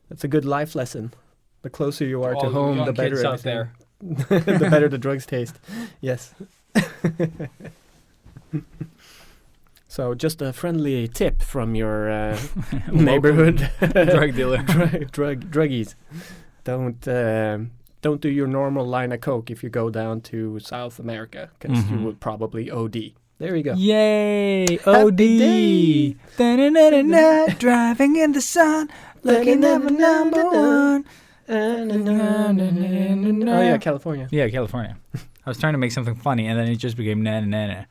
That's a good life lesson. The closer you are to All home, young the better kids out everything. there. The better the drugs taste. Yes. So just a friendly tip from your neighborhood drug dealer. druggies. Don't do your normal line of coke if you go down to South America, because you would probably OD. There you go. Yay! OD! day. Da-na-na-na-na, driving in the sun, looking at my number one. Oh yeah, California. Yeah, California. I was trying to make something funny, and then it just became na-na-na-na.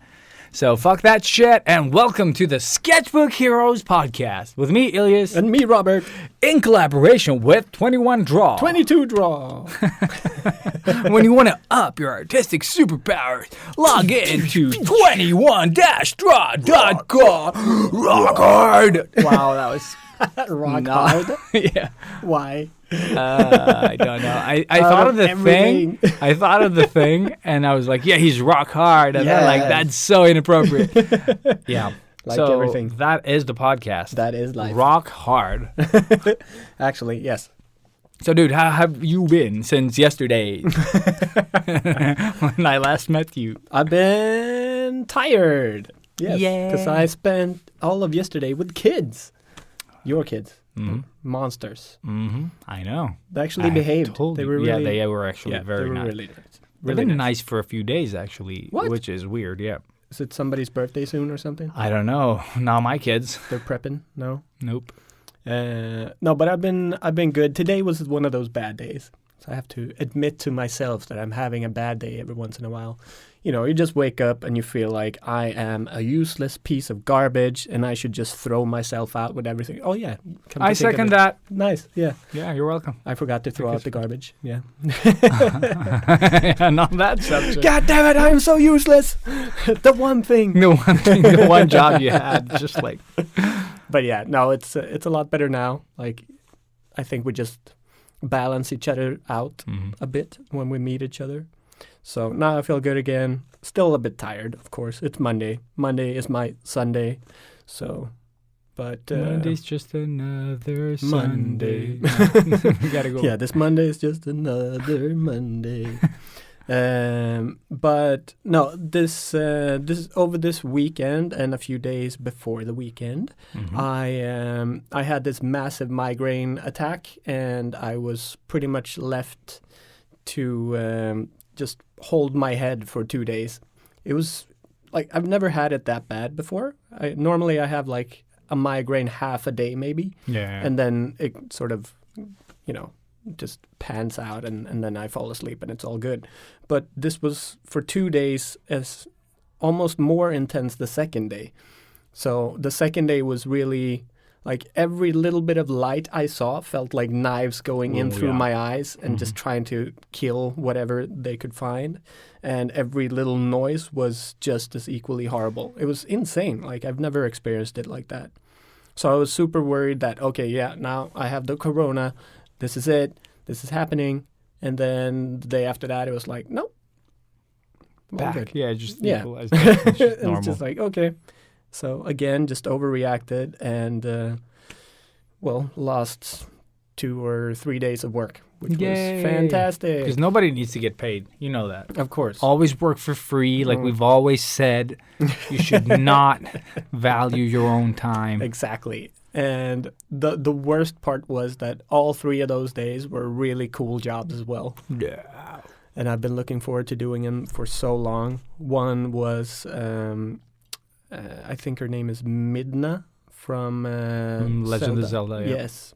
So fuck that shit, and welcome to the Sketchbook Heroes podcast with me, Ilyas, And me, Robert. in collaboration with 21 Draw. 22 draw. When you want to up your artistic superpowers, log in to 21-draw.com. Rock hard. Wow, that was rock hard. Yeah. Why? I don't know. I thought of the everything. thing. I thought of the thing, and I was like, yeah, he's rock hard. And I'm like, Yes. that's so inappropriate. Yeah. Like so everything. that is the podcast. That is life. Rock hard. Actually, yes. So, dude, how have you been since yesterday when I last met you? I've been tired. Yes. Yeah. Because I spent all of yesterday with kids. Your kids. Mhm. Monsters. Mm-hmm. I know. They actually I behaved. told They you. were really, they were actually very they were nice. really nice. They've Really been nice. nice for a few days, actually, What? which is weird, yeah. Is it somebody's birthday soon or something? I don't know. Not my kids. They're prepping? No. Nope. No, but I've been good. Today was one of those bad days. So I have to admit to myself that I'm having a bad day every once in a while. You know, you just wake up and you feel like I am a useless piece of garbage and I should just throw myself out with everything. Oh yeah. come to I think of second it. that. Nice. Yeah. Yeah, you're welcome. I forgot to throw out the garbage. Yeah. And on that subject. God damn it, I am so useless. The one thing. The one thing, the one job you had, just like. But yeah, no, it's a lot better now. Like, I think we just balance each other out a bit when we meet each other. So now I feel good again. Still a bit tired, of course. It's Monday. Monday is my Sunday. So, but Monday's just another Monday. Sunday. You gotta go. Yeah, this Monday is just another Monday. But no, this over this weekend and a few days before the weekend, I had this massive migraine attack, and I was pretty much left to just hold my head for 2 days. It was like I've never had it that bad before. Normally I have like a migraine half a day maybe, Yeah. and then it sort of, just pans out and then I fall asleep and it's all good. But this was for 2 days as almost more intense the second day. So the second day was really like every little bit of light I saw felt like knives going in through my eyes and just trying to kill whatever they could find. And every little noise was just as equally horrible. It was insane. Like I've never experienced it like that. So I was super worried that, okay, yeah, now I have the corona. This is it. This is happening. And then the day after that, it was like, nope. All Back. good. Yeah, just Yeah. equalized. It's just It normal. was just like, okay. So again, just overreacted and, lost 2 or 3 days of work, which Yay. was fantastic. Because nobody needs to get paid. You know that. Of course. Always work for free. Like we've always said, you should not value your own time. Exactly. And the worst part was that all 3 of those days were really cool jobs as well. Yeah. And I've been looking forward to doing them for so long. One was, I think her name is Midna from Legend of Zelda. Yeah. Yes.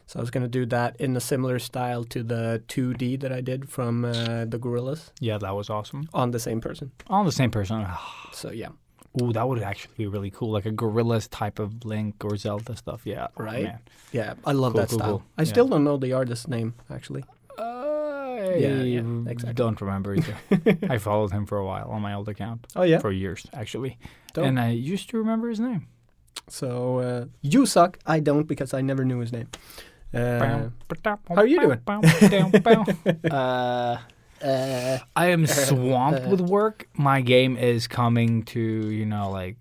So I was going to do that in a similar style to the 2D that I did from the Gorillas Yeah, that was awesome. on the same person. On the same person. So yeah. Ooh, that would actually be really cool. Like a Gorillas type of Link or Zelda stuff. Yeah. Oh, Right? man. Yeah, I love Cool, that cool, style. cool. I Yeah. still don't know the artist's name, actually. I exactly. don't remember either. I followed him for a while on my old account. Oh, yeah? For years, actually. Dope. And I used to remember his name. So, you suck. I don't because I never knew his name. How How are you doing? I am swamped with work. My game is coming to, like,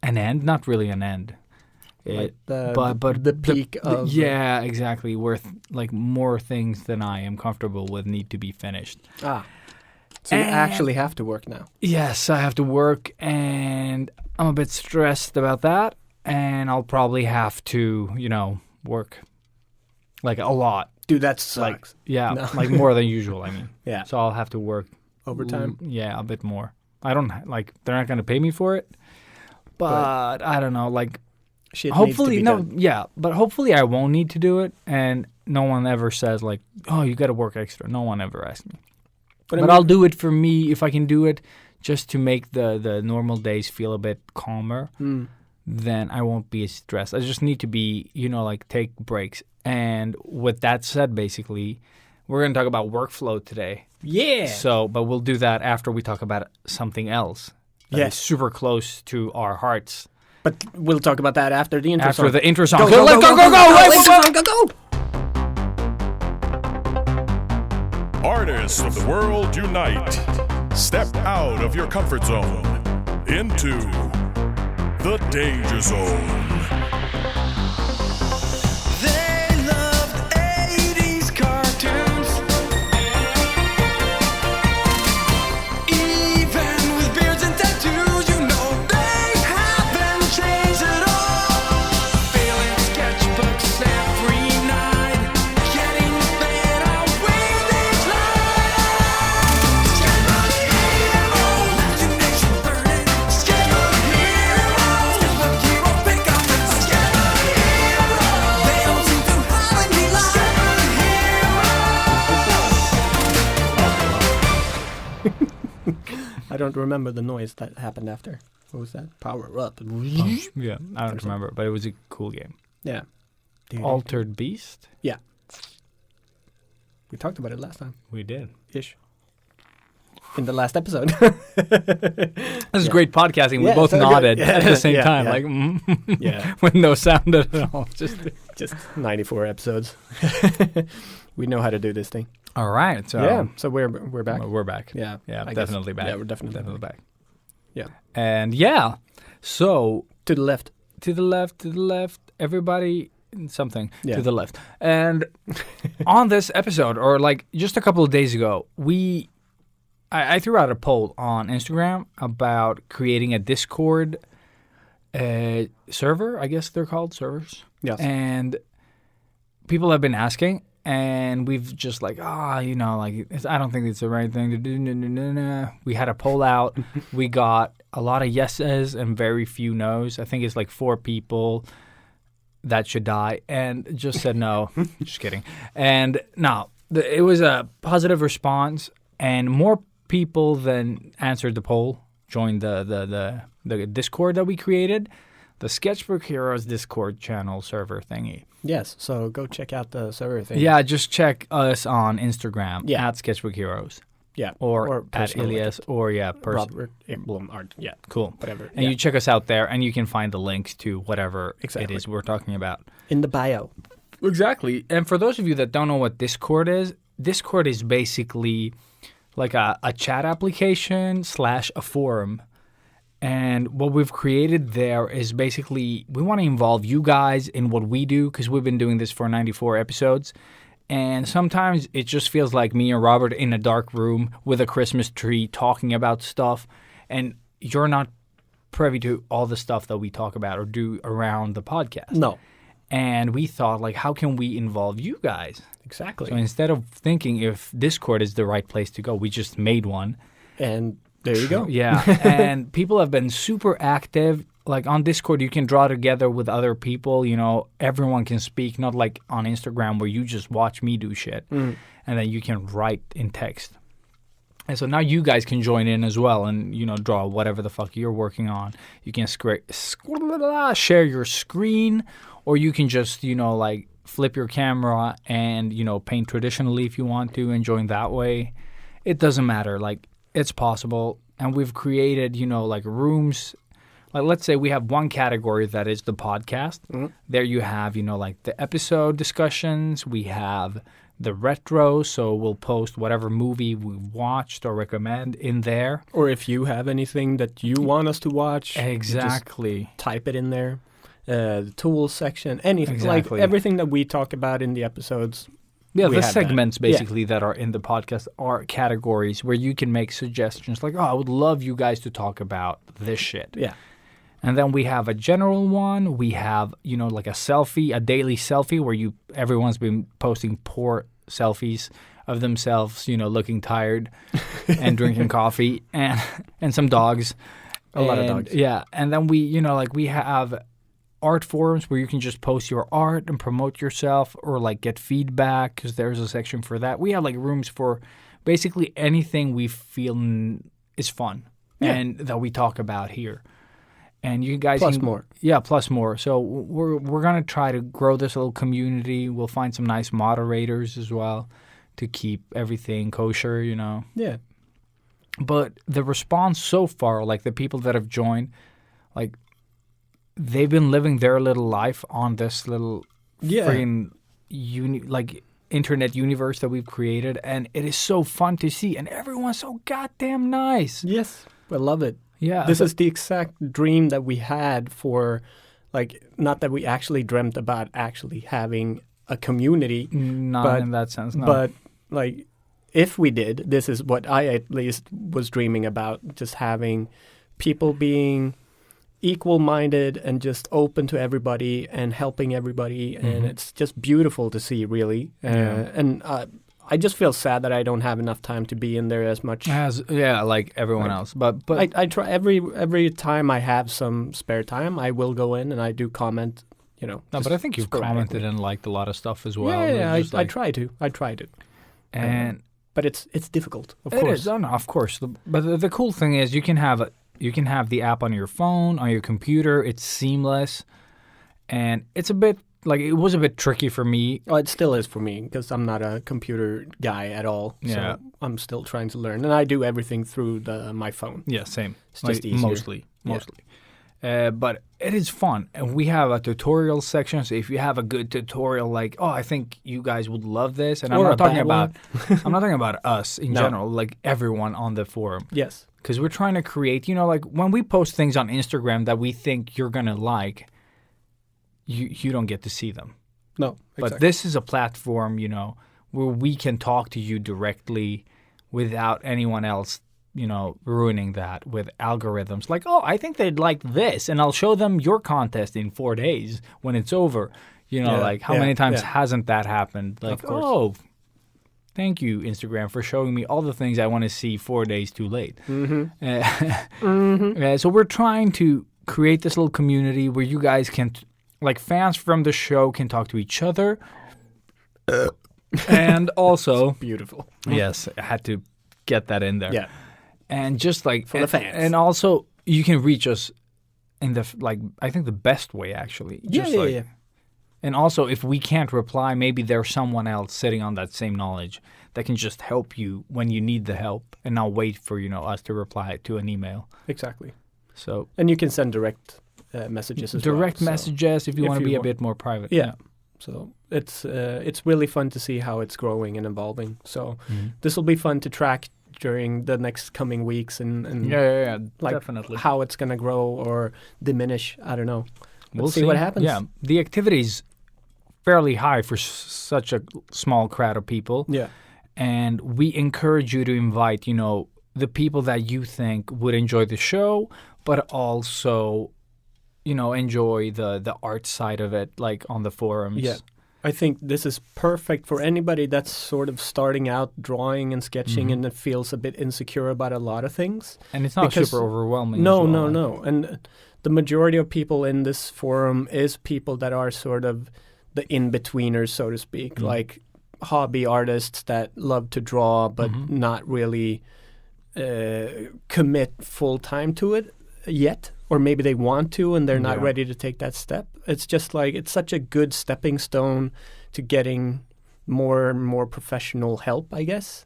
an end. Not really an end. Like the peak of... Yeah, exactly. Where like more things than I am comfortable with need to be finished. So you actually have to work now. Yes, I have to work, and I'm a bit stressed about that. And I'll probably have to, work like a lot. Dude, that sucks. Like, yeah, like more than usual, I mean. Yeah. So I'll have to work. Overtime? Yeah, a bit more. I don't, they're not going to pay me for it. But I don't know, like, shit hopefully, needs to be done. Yeah, but hopefully I won't need to do it. And no one ever says, like, oh, you got to work extra. No one ever asks me. But I'll do it for me if I can do it just to make the normal days feel a bit calmer. Then I won't be as stressed. I just need to be, take breaks. And with that said, basically, we're going to talk about workflow today. Yeah. But we'll do that after we talk about something else. Yes. Super close to our hearts. But we'll talk about that after the intro song. After the intro song. Go. Artists of the world unite. Step out of your comfort zone into the danger zone. They loved 80s cartoons. Even with beards and tattoos, they haven't changed at all. Filling sketchbooks every night, getting better with each line. Sketchbook hero, imagination burning. Sketchbook hero, sketchbook hero, pick up the sketchbook hero. They don't seem to have any line. I don't remember the noise that happened after. What was that? Power up. Yeah, I don't remember, but it was a cool game. Yeah. Altered Beast? Yeah. We talked about it last time. We did. Ish. In the last episode. This is great podcasting. We both nodded at the same time. Like, with no sound at all. Just 94 episodes. We know how to do this thing. All right. So so we're back. We're back. Yeah. Definitely back. Yeah, we're definitely back. Yeah. And so to the left. To the left, everybody something to the left. And on this episode, or like just a couple of days ago, I threw out a poll on Instagram about creating a Discord server. I guess they're called servers. Yes. And people have been asking, and we've just like, I don't think it's the right thing to do. No. We had a poll out. We got a lot of yeses and very few nos. I think it's like 4 people that should die, and just said no. Just kidding. And no, it was a positive response, and more people than answered the poll joined the Discord that we created, the Sketchbook Heroes Discord channel server thingy. Yes, so go check out the server thing. Yeah, just check us on Instagram at Sketchbook Heroes. Yeah, or at Elias, or Robert Emblem Art. Yeah, cool. Whatever. And you check us out there, and you can find the links to whatever it is we're talking about in the bio. Exactly. And for those of you that don't know what Discord is basically like a chat application / a forum. And what we've created there is basically we want to involve you guys in what we do, because we've been doing this for 94 episodes. And sometimes it just feels like me and Robert in a dark room with a Christmas tree talking about stuff, and you're not privy to all the stuff that we talk about or do around the podcast. No. And we thought, like, how can we involve you guys? Exactly. So instead of thinking if Discord is the right place to go, we just made one. And there you go. Yeah. And people have been super active. Like on Discord, you can draw together with other people. Everyone can speak, not like on Instagram where you just watch me do shit. And then you can write in text. And so now you guys can join in as well and, draw whatever the fuck you're working on. You can share your screen, or you can just, flip your camera and, paint traditionally if you want to and join that way. It doesn't matter. Like, it's possible. And we've created, rooms. Like, let's say we have one category that is the podcast. Mm-hmm. There you have, the episode discussions. We have the retro, so we'll post whatever movie we've watched or recommend in there. Or if you have anything that you want us to watch. Exactly. Just type it in there. the tools section, anything Exactly. like everything that we talk about in the episodes. Yeah, we the have that. segments basically that are in the podcast are categories where you can make suggestions like, oh, I would love you guys to talk about this shit. Yeah. And then we have a general one. We have, like a selfie, a daily selfie where everyone's been posting poor selfies of themselves, looking tired and drinking coffee and some dogs. A lot of dogs. Yeah. And then we have art forums where you can just post your art and promote yourself or like get feedback because there's a section for that. We have like rooms for basically anything we feel is fun and that we talk about here. And you guys Plus more. Yeah, plus more. So we're going to try to grow this little community. We'll find some nice moderators as well to keep everything kosher, Yeah. But the response so far, like the people that have joined, like they've been living their little life on this little friggin' internet universe that we've created, and it is so fun to see. And everyone's so goddamn nice. Yes, I love it. Yeah, This is the exact dream that we had for, like, not that we actually dreamt about actually having a community. not in that sense. No. But, like, if we did, this is what I at least was dreaming about, just having people being equal-minded and just open to everybody and helping everybody. And it's just beautiful to see, really. And I just feel sad that I don't have enough time to be in there as much. Like everyone else. But I try every time I have some spare time, I will go in and I do comment. No, but I think you've commented and liked a lot of stuff as well. Yeah, I try to. And but it's difficult, of it course. is, of course. But the cool thing is you can have the app on your phone, on your computer. It's seamless, and it's a bit. Like, it was a bit tricky for me. Oh, it still is for me because I'm not a computer guy at all. Yeah. So I'm still trying to learn. And I do everything through my phone. Yeah, same. It's just easier. Mostly. But it is fun. And we have a tutorial section. So if you have a good tutorial, like, oh, I think you guys would love this. And I'm not talking about us in general, like everyone on the forum. Yes. Because we're trying to create, like when we post things on Instagram that we think you're going to like, you don't get to see them. No, exactly. But this is a platform, where we can talk to you directly without anyone else, ruining that with algorithms. Like, oh, I think they'd like this, and I'll show them your contest in 4 days when it's over. How many times hasn't that happened? Like, oh, thank you, Instagram, for showing me all the things I want to see 4 days too late. So we're trying to create this little community where you guys can... Like, fans from the show can talk to each other. And also... Beautiful. Yes, I had to get that in there. Yeah. And just like... For the fans. And also, you can reach us in the, I think the best way, actually. Yeah. And also, if we can't reply, maybe there's someone else sitting on that same knowledge that can just help you when you need the help and not wait for, us to reply to an email. Exactly. So... And you can send direct... messages as well. Direct messages if you want to be a bit more private. Yeah. So it's really fun to see how it's growing and evolving. So this will be fun to track during the next coming weeks and like definitely how it's going to grow or diminish. I don't know. We'll see what happens. Yeah, the activity's fairly high for such a small crowd of people. Yeah. And we encourage you to invite, the people that you think would enjoy the show, but also... enjoy the art side of it, like on the forums. Yeah. I think this is perfect for anybody that's sort of starting out drawing and sketching and that feels a bit insecure about a lot of things. And it's not super overwhelming. No. And the majority of people in this forum is people that are sort of the in-betweeners, so to speak, like hobby artists that love to draw but not really commit full-time to it yet. Or maybe they want to and they're not ready to take that step. It's just like, it's such a good stepping stone to getting more and more professional help, I guess.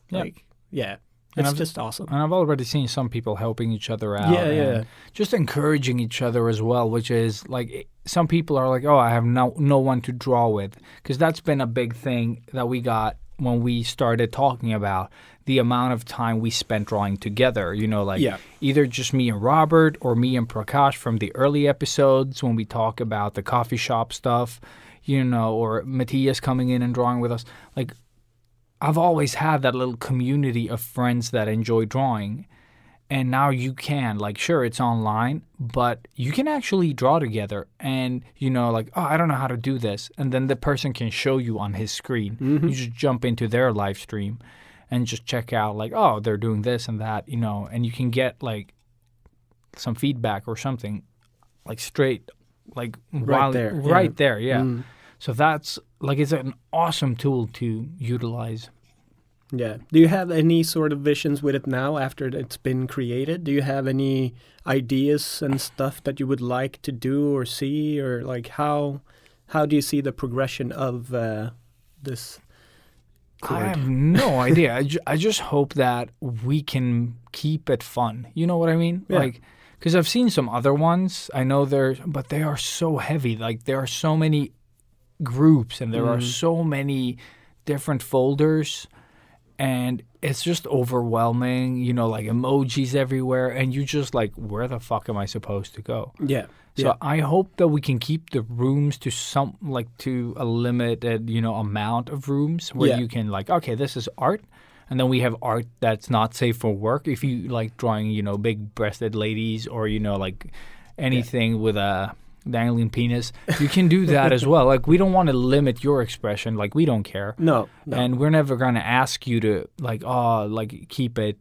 Yeah. It's just awesome. And I've already seen some people helping each other out. Yeah. Just encouraging each other as well, which is like, some people are like, oh, I have no one to draw with. Because that's been a big thing that we got when we started talking about the amount of time we spent drawing together. You know, like either just me and Robert or me and Prakash from the early episodes when we talk about the coffee shop stuff, you know, or Matthias coming in and drawing with us. Like, I've always had that little community of friends that enjoy drawing. And now you can, like, sure, it's online, but you can actually draw together and, you know, like, oh, I don't know how to do this. And then the person can show you on his screen. You just jump into their live stream and just check out, like, oh, they're doing this and that, you know, and you can get, like, some feedback or something, like, straight, like, Right there. Right there, yeah. So that's, like, it's an awesome tool to utilize. Yeah. Do you have any sort of visions with it now after it's been created? Do you have any ideas and stuff that you would like to do or see, or like how do you see the progression of this chord? I have no idea. I just hope that we can keep it fun. You know what I mean? Yeah. Like, because I've seen some other ones. I know but they are so heavy. Like, there are so many groups and there are so many different folders. And it's just overwhelming, you know, like emojis everywhere. And you just like, where the fuck am I supposed to go? Yeah. So I hope that we can keep the rooms to a limited, you know, amount of rooms where you can like, okay, this is art. And then we have art that's not safe for work. If you like drawing, you know, big-breasted ladies or, you know, like anything with a dangling penis, you can do that as well. Like, we don't want to limit your expression. Like, we don't care. No. And we're never going to ask you to like, oh, like keep it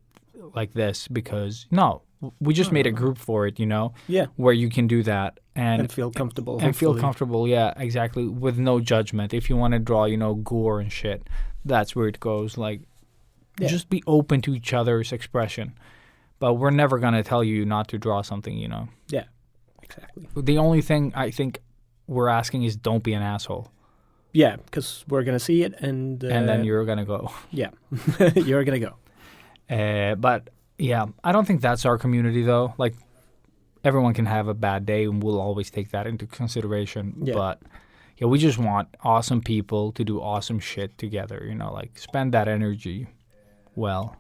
like this, because no, we just made a group for it, you know, where you can do that and feel comfortable. And feel comfortable. Yeah, exactly. With no judgment. If you want to draw, you know, gore and shit, that's where it goes. Like, just be open to each other's expression. But we're never going to tell you not to draw something, you know. Yeah. Exactly. The only thing I think we're asking is don't be an asshole. Yeah, because we're going to see it and then you're going to go. Yeah, you're going to go. But, yeah, I don't think that's our community, though. Like, everyone can have a bad day, and we'll always take that into consideration. Yeah. But, yeah, we just want awesome people to do awesome shit together, you know, like spend that energy well.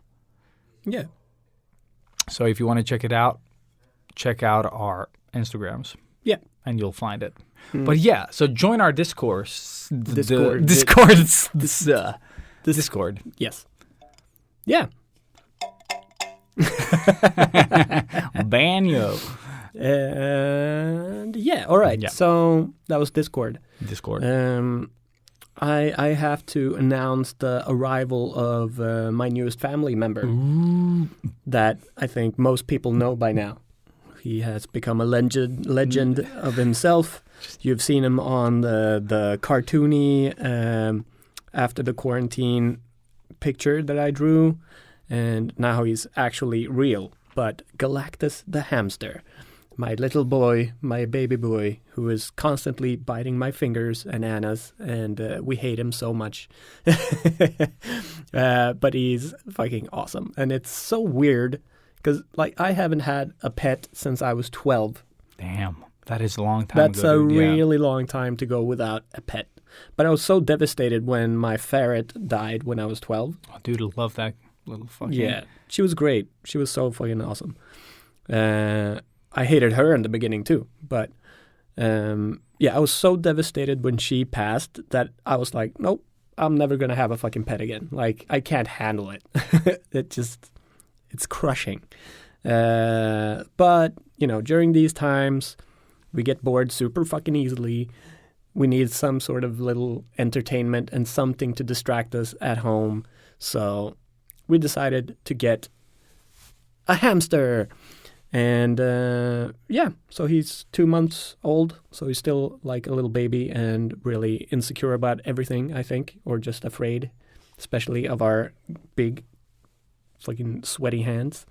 Yeah. So if you want to check it out, check out our Instagrams. Yeah. And you'll find it. But yeah, so join our Discord. Discord. Yes. Yeah. Banyo. And yeah, all right. Yeah. So that was Discord. I have to announce the arrival of my newest family member that I think most people know by now. He has become a legend of himself. You've seen him on the cartoony after the quarantine picture that I drew, and now he's actually real. But Galactus the hamster, my little boy, my baby boy, who is constantly biting my fingers and Anna's, and we hate him so much. But he's fucking awesome. And it's so weird because, like, I haven't had a pet since I was 12. Damn, that is a long time That's ago, a really long time to go without a pet. But I was so devastated when my ferret died when I was 12. Oh, dude, I love that little fucking... Yeah, she was great. She was so fucking awesome. I hated her in the beginning too, but I was so devastated when she passed that I was like, nope, I'm never gonna have a fucking pet again. Like, I can't handle it. It's crushing. But you know, during these times, we get bored super fucking easily. We need some sort of little entertainment and something to distract us at home. So we decided to get a hamster. And so he's 2 months old, so he's still like a little baby and really insecure about everything, I think, or just afraid, especially of our big fucking sweaty hands.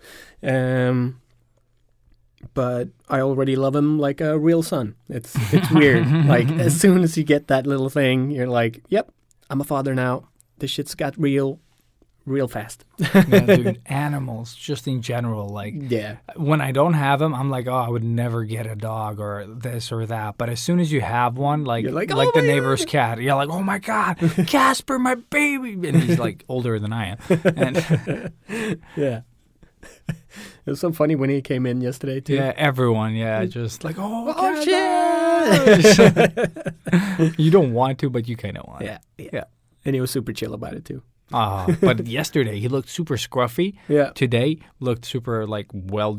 But I already love him like a real son. It's weird. Like, as soon as you get that little thing, you're like, yep, I'm a father now. This shit's got real real fast. Yeah, dude, animals, just in general. Like, Yeah. when I don't have them, I'm like, oh, I would never get a dog or this or that. But as soon as you have one, like, You're like, like "Oh the my neighbor's God." cat, you're like, oh my God, Casper, my baby. And he's like older than I am. And Yeah. It was so funny when he came in yesterday too. yeah, everyone, just like, oh, Oh shit! you don't want to, but you kind of want it. Yeah. And he was super chill about it too. But yesterday he looked super scruffy. Yeah. Today looked super like well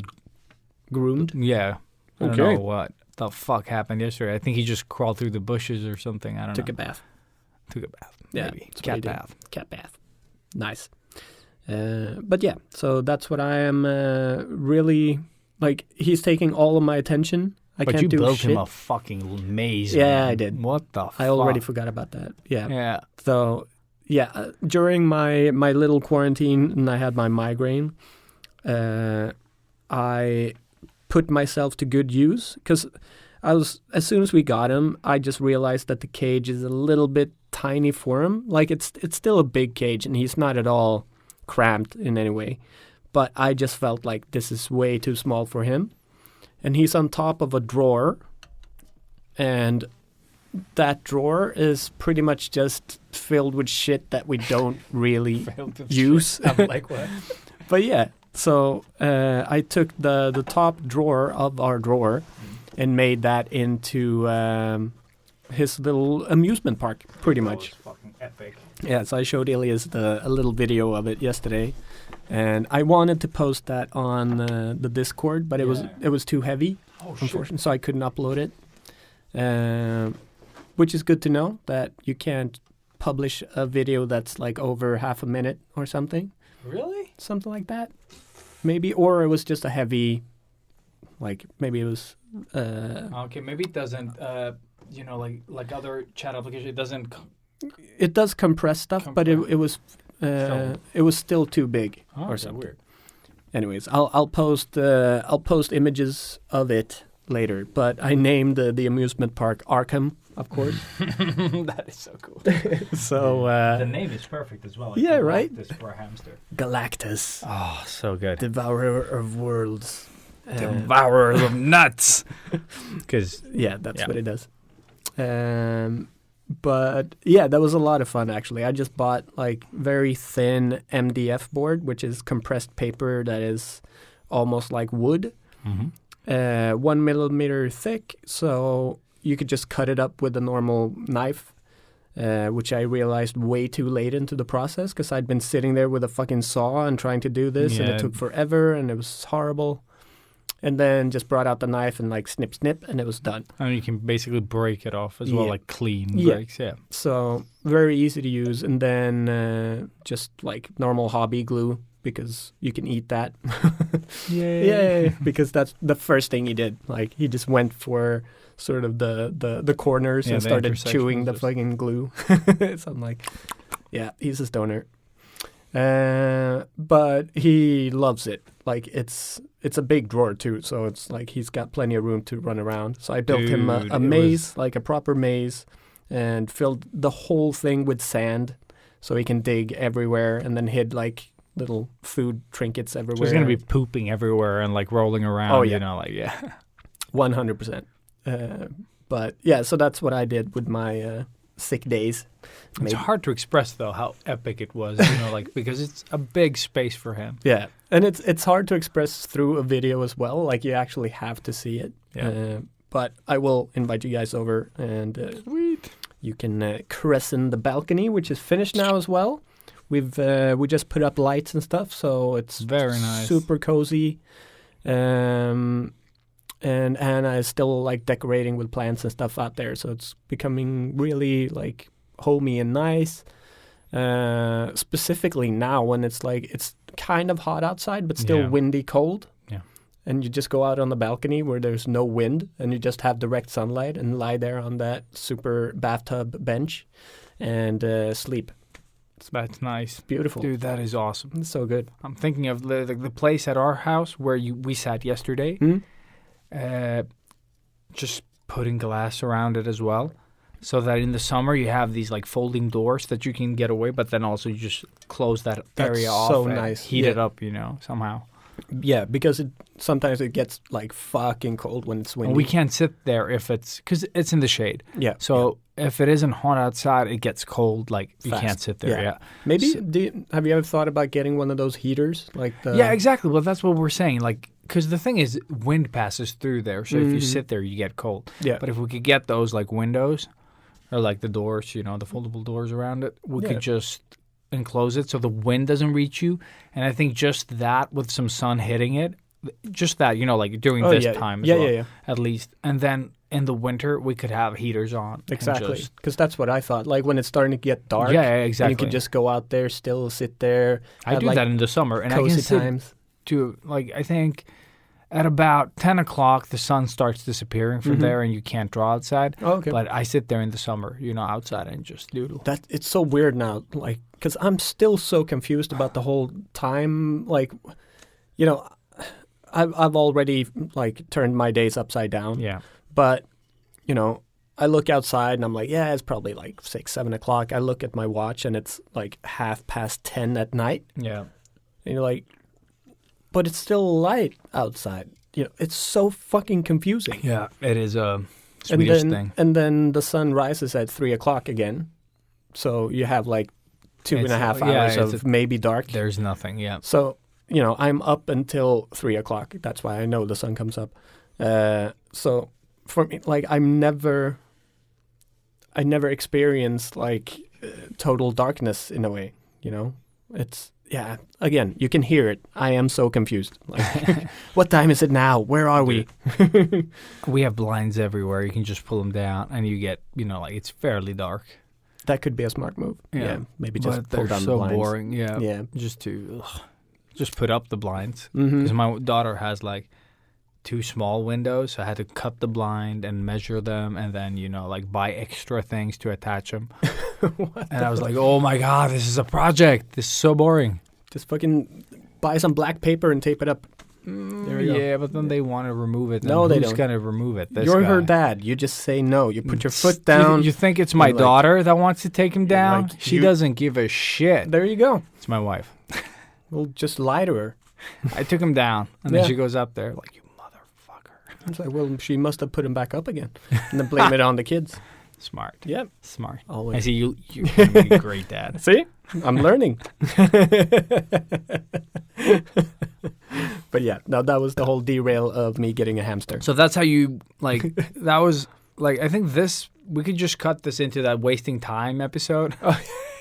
Groomed. Yeah. I don't Okay. know what the fuck happened yesterday. I think he just crawled through the bushes or something. I don't Took know. a bath. Took a bath. Yeah. Maybe. that's what Cat he did. bath. Cat bath. Nice. But yeah, so that's what I am really like. He's taking all of my attention. I But can't you do built shit. him a fucking maze. Yeah, man. I did. What the fuck? I already forgot about that. Yeah. Yeah. So yeah, during my little quarantine and I had my migraine, I put myself to good use because as soon as we got him, I just realized that the cage is a little bit tiny for him. Like it's still a big cage and he's not at all cramped in any way. But I just felt like this is way too small for him. And he's on top of a drawer. And that drawer is pretty much just filled with shit that we don't really use. I'm like, what? But yeah, so I took the top drawer of our drawer and made that into his little amusement park, pretty much. That was fucking epic. Yeah, so I showed Elias a little video of it yesterday, and I wanted to post that on the Discord, but it was too heavy, unfortunately, so I couldn't upload it. Which is good to know that you can't publish a video that's like over half a minute or something. Really? Something like that, maybe, or it was just a heavy, like maybe it was. Okay, maybe it doesn't. Like other chat applications, it doesn't. It does compress stuff, but it was still too big or something. Weird. Anyways, I'll post images of it later. But I named the amusement park Arkham, of course. That is so cool. So the name is perfect as well. yeah, right? This for a hamster. Galactus, Oh, so good. devourer of worlds. Devourers of nuts. Because Yeah, that's what it does. But yeah, that was a lot of fun actually. I just bought like very thin MDF board, which is compressed paper that is almost like wood, 1 millimeter thick. So you could just cut it up with a normal knife, which I realized way too late into the process because I'd been sitting there with a fucking saw and trying to do this, and it took forever, and it was horrible. And then just brought out the knife and like snip, and it was done. and you can basically break it off as well, Yeah. like clean Yeah. breaks. Yeah. So very easy to use. And then just like normal hobby glue because you can eat that. Yay! Because that's the first thing he did. Like he just went for sort of the corners Yeah, and the started intersections chewing the just- fucking glue. So I'm like, yeah, he's a stoner. But he loves it. Like it's a big drawer too, so it's like he's got plenty of room to run around. So I built him Dude, a it maze, like a proper maze, and filled the whole thing with sand, so he can dig everywhere, and then hid like little food trinkets everywhere. So he's gonna be pooping everywhere and like rolling around. Oh, yeah. You know, like 100%. But yeah, so that's what I did with my sick days. It's hard to express though how epic it was. You know, like because it's a big space for him. Yeah, and it's hard to express through a video as well. Like you actually have to see it. Yeah. But I will invite you guys over, and you can christen the balcony, which is finished now as well. We just put up lights and stuff, so it's Very nice. super cozy. And Anna is still like decorating with plants and stuff out there, so it's becoming really like homey and nice. Specifically now when it's like it's kind of hot outside but still Yeah. windy cold. Yeah. And you just go out on the balcony where there's no wind and you just have direct sunlight and lie there on that super bathtub bench and sleep. That's nice. Beautiful. Dude, that is awesome. It's so good. I'm thinking of the place at our house where we sat yesterday. Hmm? Just putting glass around it as well. So that in the summer you have these like folding doors that you can get away, but then also you just close that area off so and nice. heat Yeah. it up, somehow. Yeah, because sometimes it gets like fucking cold when it's windy. And we can't sit there because it's in the shade. Yeah. So if it isn't hot outside, it gets cold. Like you Fast. can't sit there. Yeah. Maybe So- have you ever thought about getting one of those heaters? Like the Yeah, exactly. Well, that's what we're saying. Like, because the thing is, wind passes through there. So if you sit there, you get cold. Yeah. But if we could get those like windows or like the doors, the foldable doors around it, we Yeah. could just enclose it so the wind doesn't reach you. And I think just that with some sun hitting it, just that, like during this time as well, at least. And then in the winter, we could have heaters on. and Exactly, just- because that's what I thought. Like when it's starting to get dark, Yeah, exactly. and you could just go out there, still sit there. I have, do like, that in the summer. And I cozy can sit times. to, I think at about 10 o'clock, the sun starts disappearing from there and you can't draw outside. Oh, okay. But I sit there in the summer, outside and just doodle. That it's so weird now, like, because I'm still so confused about the whole time. Like, I've already like turned my days upside down. Yeah. But, I look outside and I'm like, yeah, it's probably like 6, 7 o'clock. I look at my watch and it's like 10:30 at night. Yeah. And you're like, but it's still light outside. It's so fucking confusing. Yeah. It is a And Swedish then, thing. and then the sun rises at 3 o'clock again. So you have like 2.5 yeah, hours of maybe dark. There's nothing. Yeah. So, I'm up until 3 o'clock. That's why I know the sun comes up. So for me, like, I never experienced like total darkness in a way, It's, yeah, again, you can hear it. I am so confused. Like, what time is it now? Where are we? We have blinds everywhere. You can just pull them down and you get, it's fairly dark. That could be a smart move. Yeah, maybe just But pull they're down so the blinds. boring. Yeah. Yeah. Just put up the blinds. Mm-hmm. Because my daughter has like 2 small windows. So I had to cut the blind and measure them and then, buy extra things to attach them. And I was like, oh my God, this is a project. This is so boring. Just fucking buy some black paper and tape it up. There you go. Yeah, but then they want to remove it. No, and they who's don't. going to remove it? This You're guy. her dad. You just say no. You put your foot down. You think it's my You're like- daughter that wants to take him down? like, She you- doesn't give a shit. There you go. It's my wife. Well, just lie to her. I took him down, and Yeah. then she goes up there like, you motherfucker. It's like, well, she must have put him back up again. And then blame it on the kids. Smart. Yeah. Smart. Always. I see you're going to be a great dad. See? I'm learning. But yeah, no, that was the whole derail of me getting a hamster. So that's how you, that was, I think we could just cut this into that wasting time episode.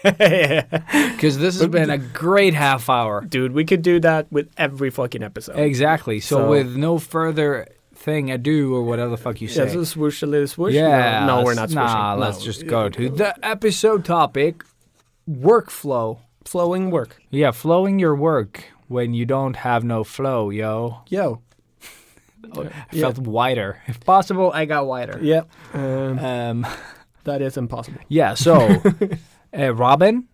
Because this has been a great half hour. Dude, we could do that with every fucking episode. Exactly. So So- with no further thing ado or whatever the fuck you say. Yeah, so swoosh a little swoosh. Yeah. No, we're not swooshing. Nah, No. let's just go to the episode topic, workflow. Flowing work. Yeah, flowing your work when you don't have no flow, yo. Yo. I felt wider. If possible, I got wider. Yeah. That is impossible. Yeah, so Robin,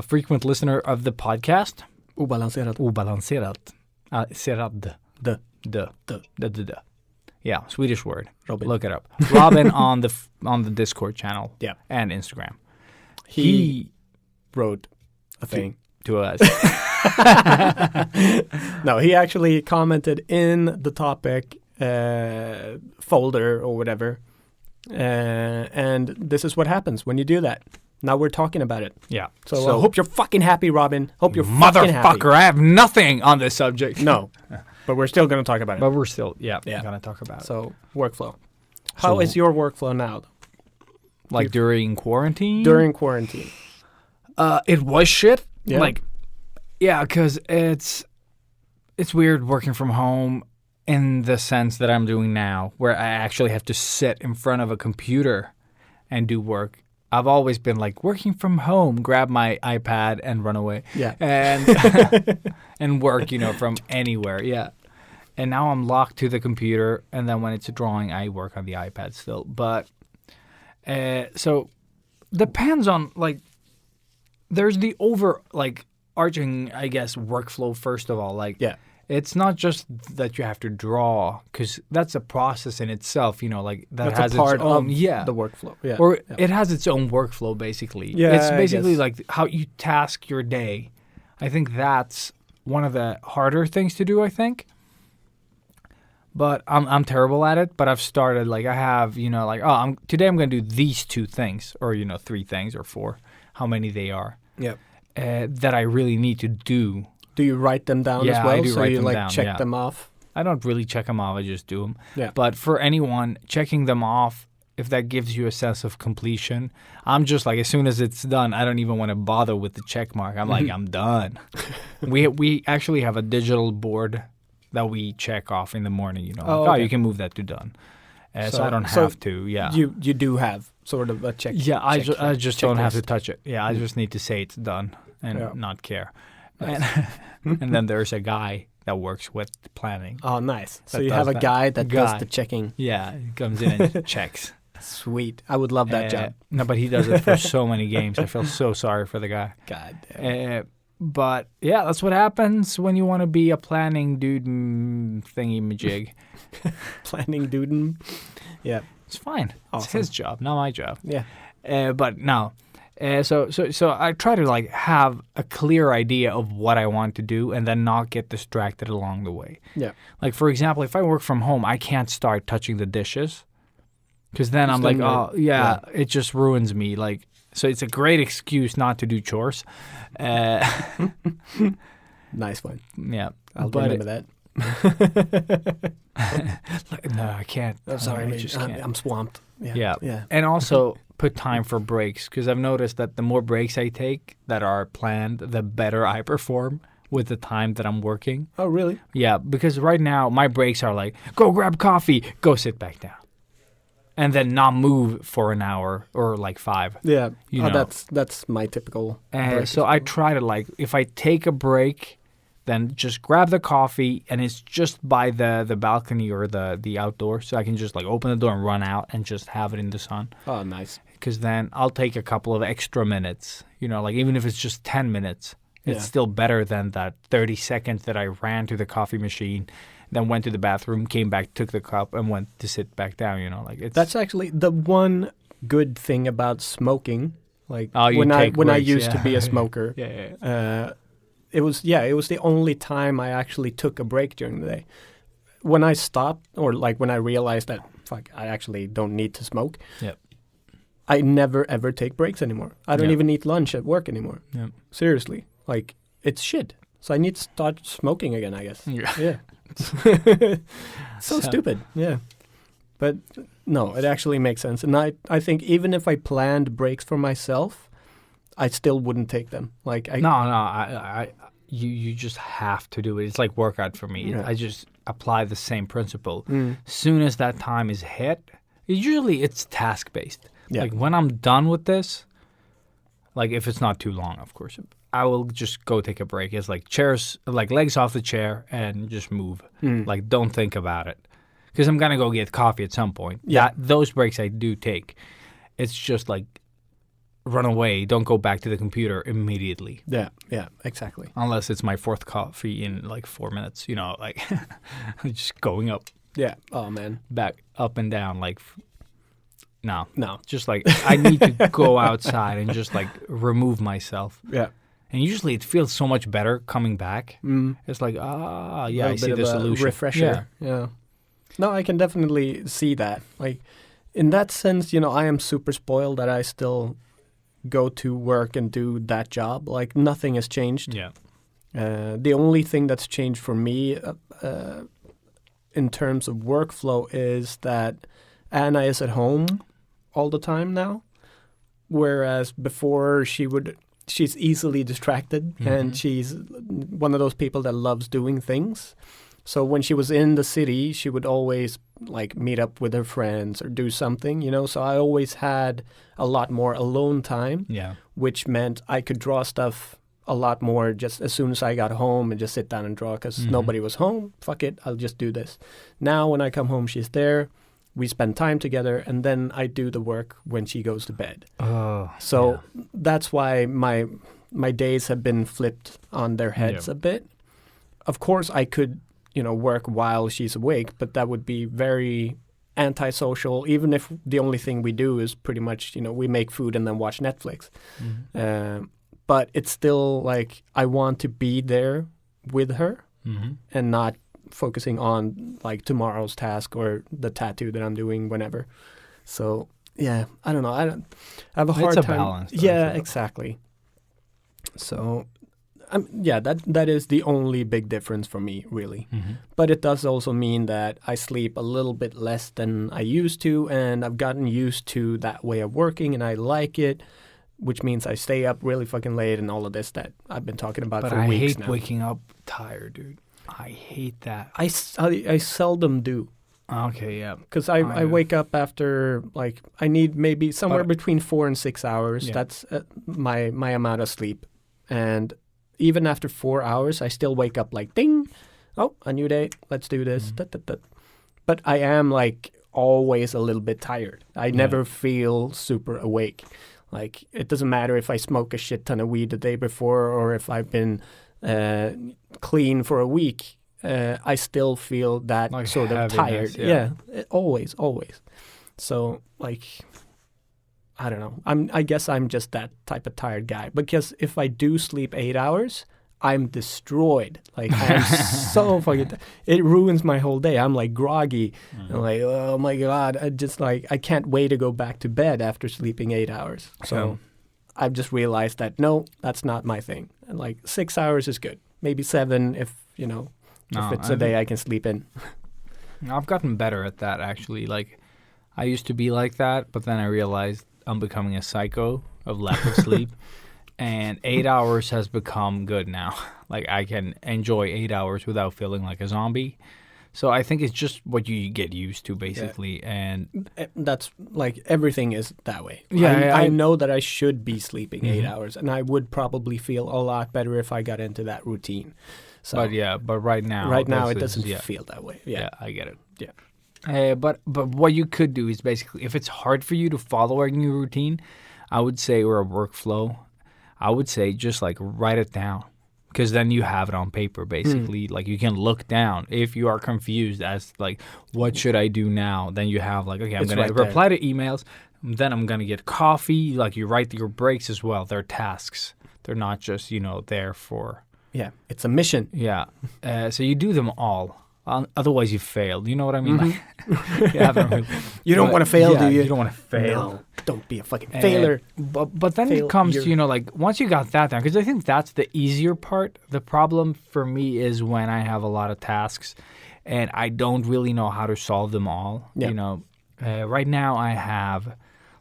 frequent listener of the podcast. Obalanserat. Obalanserat. Serad. The. Yeah, Swedish word. Robin. Look it up. Robin on the Discord channel. Yeah. And Instagram. He wrote a thing. To us. No, he actually commented in the topic folder or whatever. And this is what happens when you do that. Now we're talking about it. Yeah. So I hope you're fucking happy, Robin. Hope you're fucking happy. Motherfucker, I have nothing on this subject. No, but we're still going to talk about it. But we're still, Yeah. going to talk about it. So workflow. How is your workflow now? Like during quarantine? During quarantine. It was shit. Yeah. Because it's weird working from home in the sense that I'm doing now, where I actually have to sit in front of a computer and do work. I've always been like working from home, grab my iPad and run away. Yeah. And and work, from anywhere. Yeah. And now I'm locked to the computer, and then when it's a drawing, I work on the iPad still. But so depends on there's the arching, I guess, workflow first of all. Yeah. It's not just that you have to draw, because that's a process in itself, like that That's has a part its own, of the workflow. Yeah. or yeah. it has its own workflow, basically. Yeah, It's I basically guess. like how you task your day. I think that's one of the harder things to do, I think. But I'm terrible at it, but I've started, like, I have, today I'm going to do these 2 things, or, 3 things, or 4, how many they are, Yeah. that I really need to do. Do you write them down Yeah, as well? I do so write you them like down, check yeah. them off? I don't really check them off, I just do them. Yeah. But for anyone, checking them off, if that gives you a sense of completion, I'm just like, as soon as it's done, I don't even want to bother with the check mark. I'm like, I'm done. We actually have a digital board that we check off in the morning, okay. you can move that to done. So I don't have to, yeah. You do have sort of a check. Yeah, I just don't have to checklist. touch it. Yeah, I just need to say it's done and Yeah. not care. Nice. And then there's a guy that works with planning. Oh, nice. So That you does have a that. guy that does Guy. the checking. Yeah, he comes in and checks. Sweet. I would love that job. No, but he does it for so many games. I feel so sorry for the guy. God damn. But yeah, that's what happens when you want to be a planning dude thingy-majig. Planning dudin. Yeah. It's fine. It's Awesome. his job, not my job. Yeah. But no. So I try to like have a clear idea of what I want to do and then not get distracted along the way. Yeah. Like, for example, if I work from home, I can't start touching the dishes because then I'm like, then oh, yeah, it just ruins me. Like, so it's a great excuse not to do chores. Nice one. Yeah. I'll But remember that. no, I can't. I'm sorry, I man. just can't. I'm swamped. Yeah. Yeah. Yeah. And also put time for breaks, because I've noticed that the more breaks I take that are planned, the better I perform with the time that I'm working. Oh, really? Yeah, because right now my breaks are like, go grab coffee, go sit back down. And then not move for an hour or like 5. Yeah. You know. That's my typical. break So as I well. try to, like, if I take a break, then just grab the coffee, and it's just by the balcony or the outdoor, so I can just like open the door and run out and just have it in the sun. Oh, nice. Because then I'll take a couple of extra minutes, like even if it's just 10 minutes, it's Yeah. still better than that 30 seconds that I ran to the coffee machine, then went to the bathroom, came back, took the cup, and went to sit back down, like it's... That's actually the one good thing about smoking. Like you when I take breaks, used to yeah. be a smoker, yeah. it was the only time I actually took a break during the day. When I stopped, or like when I realized that fuck, I actually don't need to smoke. Yep. I never ever take breaks anymore. I don't Yeah. even eat lunch at work anymore. Yeah. Seriously, like it's shit. So I need to start smoking again, I guess. Yeah. Yeah. so stupid. Yeah. But no, it actually makes sense. And I think even if I planned breaks for myself, I still wouldn't take them. Like You just have to do it. It's like workout for me. Yeah. I just apply the same principle. Soon as that time is hit, usually it's task-based. Yeah. Like when I'm done with this, like if it's not too long, of course, I will just go take a break. It's like legs off the chair and just move. Like don't think about it. Because I'm going to go get coffee at some point. Yeah. Those breaks I do take. It's just like run away. Don't go back to the computer immediately. Yeah, exactly. Unless it's my 4th coffee in like 4 minutes, like just going up, Yeah. Oh man. back, up and down. Like, no. No. Just like I need to go outside and just like remove myself. Yeah. And usually it feels so much better coming back. It's like, yeah, I see the solution. Refresher. Yeah. No, I can definitely see that. Like, in that sense, I am super spoiled that I still go to work and do that job. Like, nothing has changed. Yeah. The only thing that's changed for me in terms of workflow is that Anna is at home all the time now, whereas before she's easily distracted and she's one of those people that loves doing things. So when she was in the city, she would always like meet up with her friends or do something, So I always had a lot more alone time, Yeah. which meant I could draw stuff a lot more just as soon as I got home and just sit down and draw because nobody was home. Fuck it, I'll just do this. Now when I come home, she's there. We spend time together, and then I do the work when she goes to bed. Oh. So that's why my days have been flipped on their heads a bit. of course, I could, work while she's awake, but that would be very antisocial, even if the only thing we do is pretty much, we make food and then watch Netflix. But it's still like I want to be there with her and not focusing on like tomorrow's task or the tattoo that I'm doing whenever. So yeah, I don't know. I have a hard It's a time. balance, though, Yeah, so. exactly. So that is the only big difference for me, really. But it does also mean that I sleep a little bit less than I used to, and I've gotten used to that way of working, and I like it. Which means I stay up really fucking late and all of this that I've been talking about But for I weeks hate now. waking up tired, dude. I hate that. I seldom do Okay, yeah. because I wake up after like I need maybe somewhere between 4 and 6 hours. Yeah. That's my amount of sleep, and even after 4 hours, I still wake up like ding, oh, a new day, let's do this. But I am like always a little bit tired. I never feel super awake. Like, it doesn't matter if I smoke a shit ton of weed the day before or if I've been clean for a week. I still feel that Like sort of heaviness, tired. Always. So, like, I don't know. I guess I'm just that type of tired guy. Because if I do sleep 8 hours, I'm destroyed. Like, I'm so fucking... It ruins my whole day. I'm, like, groggy. I'm like, oh, my God. I can't wait to go back to bed after sleeping 8 hours. So I've just realized that, no, that's not my thing. And, like, 6 hours is good. Maybe 7 if it's a day I can sleep in. I've gotten better at that, actually. Like, I used to be like that, but then I realized I'm becoming a psycho of lack of sleep. And 8 hours has become good now. Like, I can enjoy 8 hours without feeling like a zombie. So I think it's just what you get used to, basically. Yeah. And that's like everything is that way. Yeah, I know that I should be sleeping 8 hours, and I would probably feel a lot better if I got into that routine. So, but right now, it doesn't feel that way. Yeah, I get it. Yeah. But what you could do is basically, if it's hard for you to follow a new routine, I would say, or a workflow, I would say just like write it down, because then you have it on paper, basically. Like, you can look down if you are confused as like, what should I do now? Then you have like, okay, I'm going to reply to emails. Then I'm going to get coffee. Like, you write your breaks as well. They're tasks. They're not just, there for... Yeah, it's a mission. Yeah. So you do them all. Otherwise, you failed. You know what I mean? Like, you don't want to fail, do you? You don't want to fail. No, don't be a fucking failure. But then it comes to, like, once you got that down, because I think that's the easier part. The problem for me is when I have a lot of tasks and I don't really know how to solve them all. Yeah. Right now I have,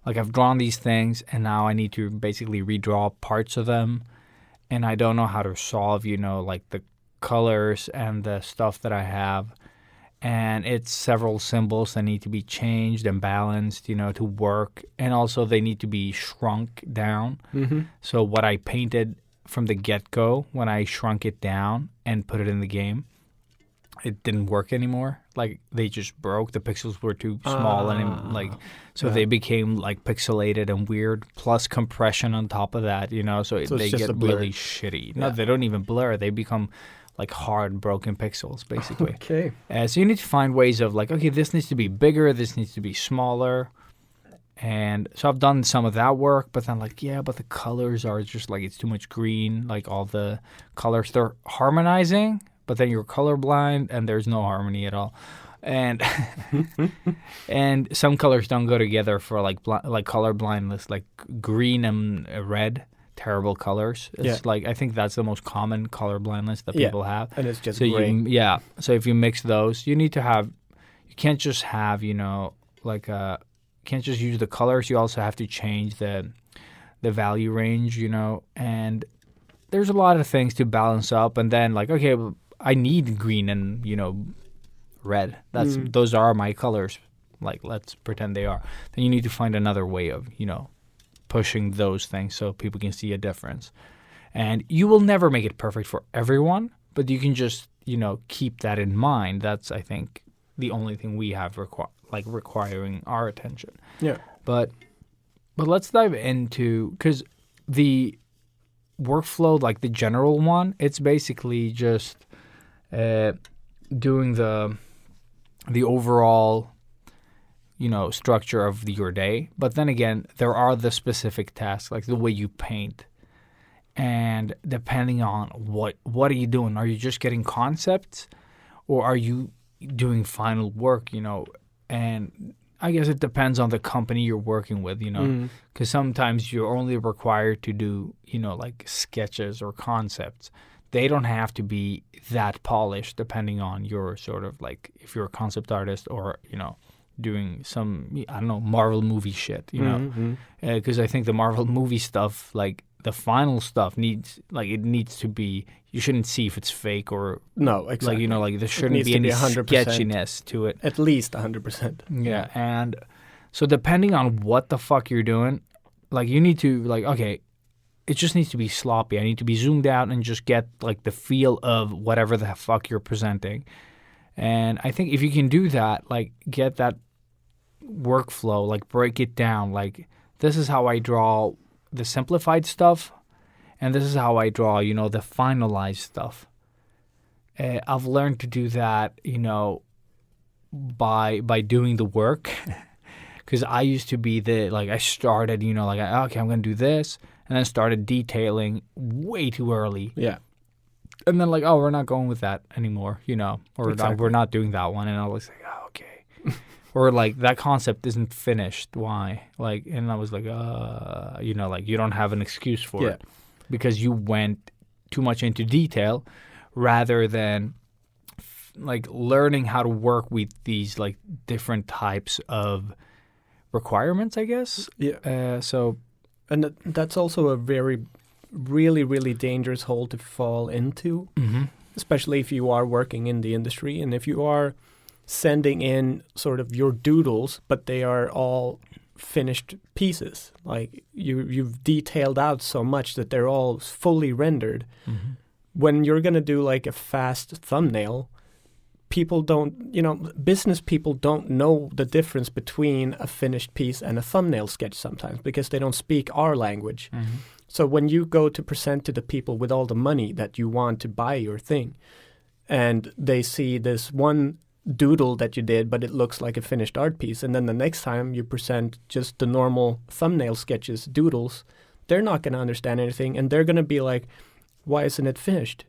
like, I've drawn these things and now I need to basically redraw parts of them. And I don't know how to solve, like the colors and the stuff that I have. And it's several symbols that need to be changed and balanced, to work. And also they need to be shrunk down. So what I painted from the get-go, when I shrunk it down and put it in the game, it didn't work anymore. Like, they just broke. The pixels were too small, they became like pixelated and weird. Plus compression on top of that, so they get really shitty. No, they don't even blur. They become like hard broken pixels, basically. Okay. So you need to find ways of like, okay, this needs to be bigger. This needs to be smaller. And so I've done some of that work, but then like, but the colors are just like, it's too much green. Like, all the colors, they're harmonizing, but then you're colorblind and there's no harmony at all. And and some colors don't go together for like color blindness, like green and red, terrible colors. It's like, I think that's the most common color blindness that people have. And it's just so gray. So if you mix those, you need to have, you can't just have, can't just use the colors. You also have to change the value range, and there's a lot of things to balance up. And then like, okay, well, I need green and, red. Those are my colors. Like, let's pretend they are. Then you need to find another way of, pushing those things so people can see a difference. And you will never make it perfect for everyone, but you can just, keep that in mind. That's, I think, the only thing we have requiring our attention. Yeah. But let's dive into, because the workflow, like the general one, it's basically just doing the overall, structure of your day. But then again, there are the specific tasks, like the way you paint. And depending on what are you doing? Are you just getting concepts, or are you doing final work? And I guess it depends on the company you're working with. Because sometimes you're only required to do like sketches or concepts. They don't have to be that polished, depending on your sort of like if you're a concept artist or doing some Marvel movie shit. Because I think the Marvel movie stuff, like the final stuff, needs to be. You shouldn't see if it's fake or no, exactly. Like there shouldn't be any sketchiness to it. At least 100%. Yeah, and so depending on what the fuck you're doing, like you need to okay, it just needs to be sloppy. I need to be zoomed out and just get like the feel of whatever the fuck you're presenting. And I think if you can do that, like get that workflow, like break it down, like this is how I draw the simplified stuff, and this is how I draw, the finalized stuff. I've learned to do that, by doing the work. Because I used to be I started, okay, I'm going to do this, and then started detailing way too early. Yeah. And then oh, we're not going with that anymore, or Exactly. we're not doing that one. And I was like, oh, okay. Or that concept isn't finished. Why? And I was like, you don't have an excuse for it because you went too much into detail rather than learning how to work with these different types of requirements, I guess. Yeah. So, and that's also a very, really, really dangerous hole to fall into, especially if you are working in the industry and if you are sending in sort of your doodles, but they are all finished pieces. Like you've detailed out so much that they're all fully rendered. When you're going to do a fast thumbnail, people don't, business people don't know the difference between a finished piece and a thumbnail sketch sometimes because they don't speak our language. So when you go to present to the people with all the money that you want to buy your thing, and they see this one doodle that you did, but it looks like a finished art piece, and then the next time you present just the normal thumbnail sketches, doodles, they're not going to understand anything, and they're going to be like, why isn't it finished?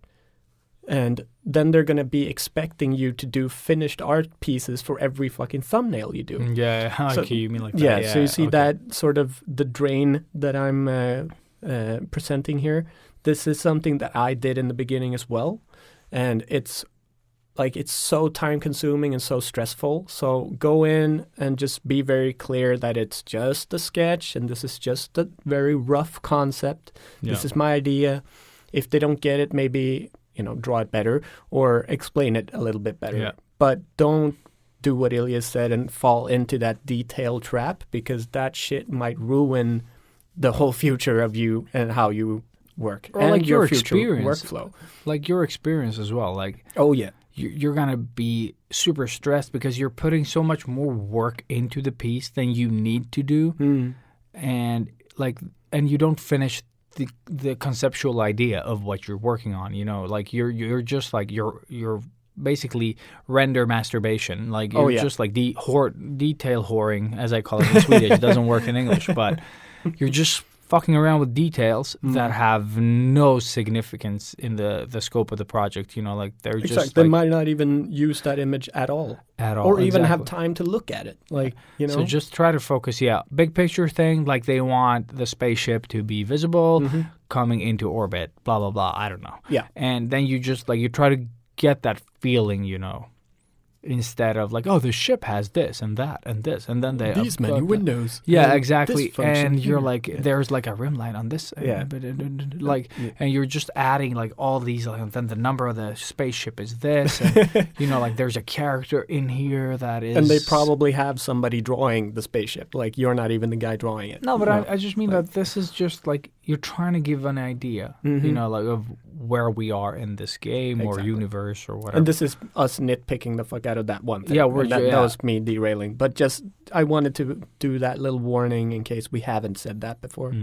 And then they're going to be expecting you to do finished art pieces for every fucking thumbnail you do. Yeah, okay, you mean like that. Yeah, so you see that sort of the drain that I'm presenting here. This is something that I did in the beginning as well, and it's so time consuming and so stressful. So go in and just be very clear that it's just a sketch and this is just a very rough concept. Yeah. This is my idea. If they don't get it, maybe, draw it better or explain it a little bit better. Yeah. But don't do what Ilya said and fall into that detail trap, because that shit might ruin the whole future of you and how you work. Or and your future experience. Workflow. Your experience as well. Oh, yeah. You're going to be super stressed because you're putting so much more work into the piece than you need to do. And you don't finish the conceptual idea of what you're working on, you're just you're basically render masturbation. You're just detail whoring, as I call it in Swedish. It doesn't work in English, but you're just fucking around with details that have no significance in the scope of the project. They're just they might not even use that image at all, or even have time to look at it. So just try to focus. Big picture thing. They want the spaceship to be visible, coming into orbit. Blah blah blah. I don't know. Yeah, and then you just you try to get that feeling. Instead of the ship has this and that and this, and then these many windows. Yeah, exactly. And you're there's a rim light on this. Yeah. And you're just adding all these. Then the number of the spaceship is this. And, there's a character in here that is. And they probably have somebody drawing the spaceship. You're not even the guy drawing it. No, but I just mean that this is just you're trying to give an idea. Of where we are in this game or universe or whatever. And this is us nitpicking the fuck out of that one thing. Yeah, that was me derailing. But just I wanted to do that little warning in case we haven't said that before.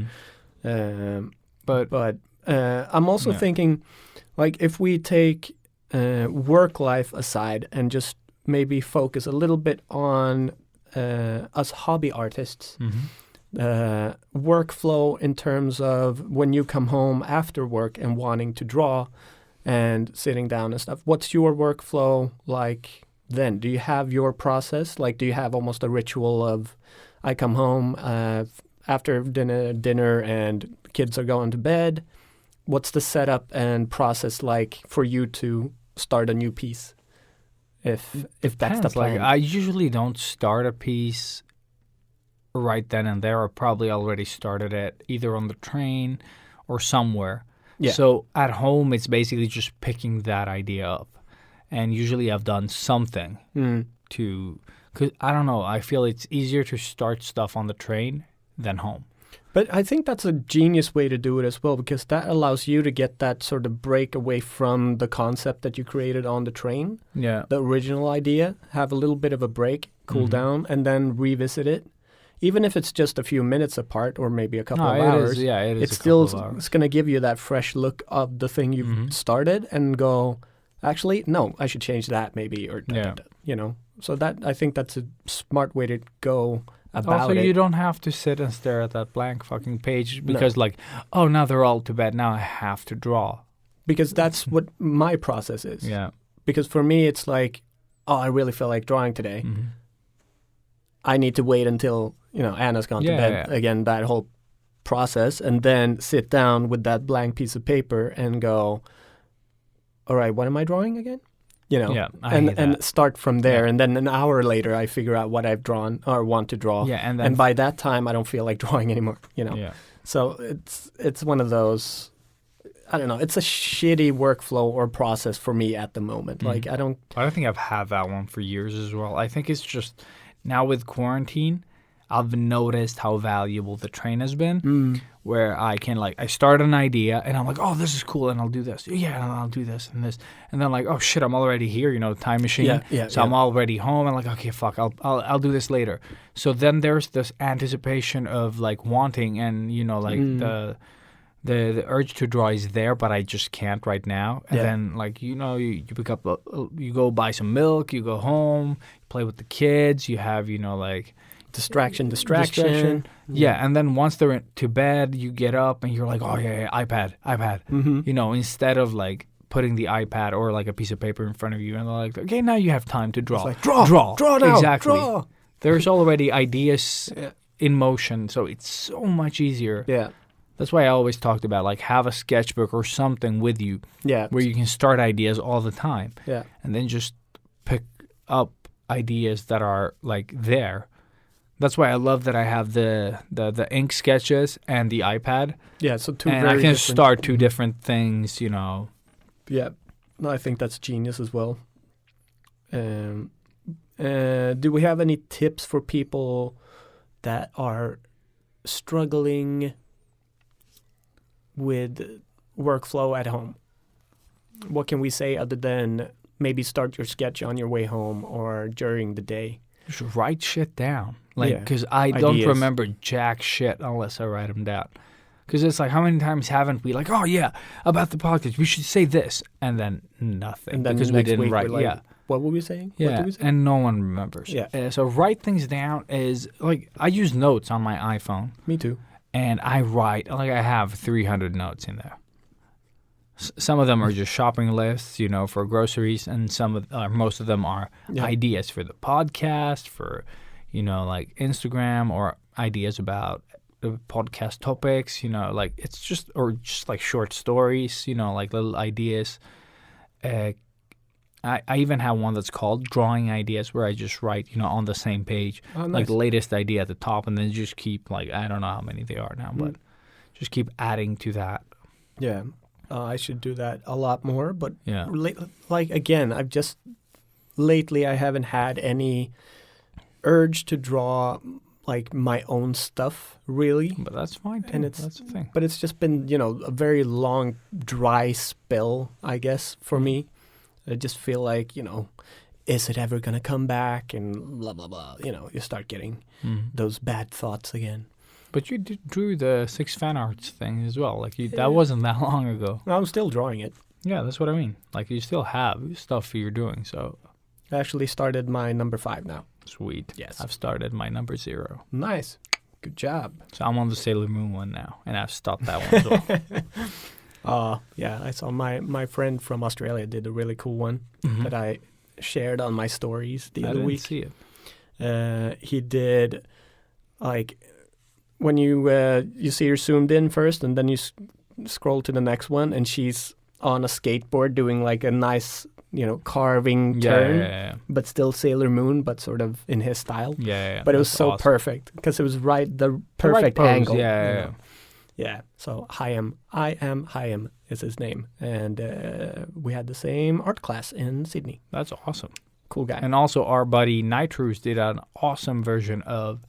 But I'm also thinking, if we take work life aside and just maybe focus a little bit on us hobby artists. Workflow in terms of when you come home after work and wanting to draw and sitting down and stuff. What's your workflow like then? Do you have your process? Like, do you have almost a ritual of I come home after dinner and kids are going to bed? What's the setup and process like for you to start a new piece? If that's the plan. Like, I usually don't start a piece right then and there. I probably already started it either on the train or somewhere. Yeah. So at home, it's basically just picking that idea up. And usually I've done something because I don't know, I feel it's easier to start stuff on the train than home. But I think that's a genius way to do it as well, because that allows you to get that sort of break away from the concept that you created on the train. Yeah. The original idea, have a little bit of a break, cool down, and then revisit it. Even if it's just a few minutes apart or maybe a couple of hours, it is it's a still couple of hours. it's going to give you that fresh look of the thing you've started and go, actually, no, I should change that maybe, or you know. So that, I think that's a smart way to go about also, it. you don't have to sit and stare at that blank fucking page because like, oh, now they're all to bed. Now I have to draw. Because that's what my process is. Yeah. Because for me, it's like, oh, I really feel like drawing today. I need to wait until, Anna's gone to bed. Again, that whole process. And then sit down with that blank piece of paper and go, all right, what am I drawing again? And start from there. And then an hour later, I figure out what I've drawn or want to draw. Yeah, and by that time, I don't feel like drawing anymore, Yeah. So it's one of those, I don't know, it's a shitty workflow or process for me at the moment. Like, I don't think I've had that one for years as well. I think it's just now with quarantine, I've noticed how valuable the train has been, where I can, like, I start an idea and I'm like, oh, this is cool, and I'll do this. Yeah, and I'll do this and this. And then, like, oh, shit, I'm already here, time machine. So I'm already home. And, like, okay, fuck, I'll do this later. So then there's this anticipation of, like, wanting and, the urge to draw is there, but I just can't right now. And then, like, you pick up, you go buy some milk, you go home, you play with the kids, you have, like... Distraction. Yeah, and then once they're to bed, you get up and you're like, oh, yeah, iPad. Instead of, like, putting the iPad or, like, a piece of paper in front of you, and they're like, okay, now you have time to draw. It's like, draw now. Exactly. Draw. There's already ideas in motion, so it's so much easier. Yeah. That's why I always talked about, like, have a sketchbook or something with you where you can start ideas all the time. Yeah. And then just pick up ideas that are, like, there. That's why I love that I have the ink sketches and the iPad. Yeah, so and I can start two different things, Yeah. No, I think that's genius as well. Do we have any tips for people that are struggling with workflow at home? What can we say other than maybe start your sketch on your way home or during the day? Just write shit down. Because I don't remember jack shit unless I write them down. Because it's like, how many times haven't we, like, oh, yeah, about the podcast, we should say this, and then nothing. And then because we didn't write. Like, what were we saying? Yeah, what did we say? And no one remembers. Yeah. So write things down is, like, I use notes on my iPhone. Me too. And I write, like, I have 300 notes in there. Some of them are just shopping lists, for groceries, and most of them are ideas for the podcast, for, like Instagram, or ideas about podcast topics, like it's just like short stories, like little ideas. I even have one that's called drawing ideas, where I just write, on the same page, like the latest idea at the top, and then just keep, like, I don't know how many they are now, but just keep adding to that. Yeah. I should do that a lot more, but again, lately I haven't had any urge to draw, like, my own stuff, really. But that's fine too. That's the thing. But it's just been, a very long dry spell, I guess, for me. I just feel like, is it ever going to come back, and blah, blah, blah. You start getting those bad thoughts again. But you drew the 6 fan arts thing as well. Like, that wasn't that long ago. I'm still drawing it. Yeah, that's what I mean. Like, you still have stuff you're doing, so I actually started my number 5 now. sweet. Yes. I've started my number 0. Nice. Good job. So I'm on the Sailor Moon one now, and I've stopped that one as well. Yeah, I saw my friend from Australia did a really cool one Mhm. that I shared on my stories the I other didn't week. see it. He did like when you see her zoomed in first, and then you scroll to the next one, and she's on a skateboard doing like a nice, carving turn, Yeah. but still Sailor Moon, but sort of in his style. Yeah. But it was That's so awesome. perfect because it was the The right perfect pose, angle. Yeah. Yeah. So Hyam is his name, and we had the same art class in Sydney. That's awesome. Cool guy. And also, our buddy Nitrous did an awesome version of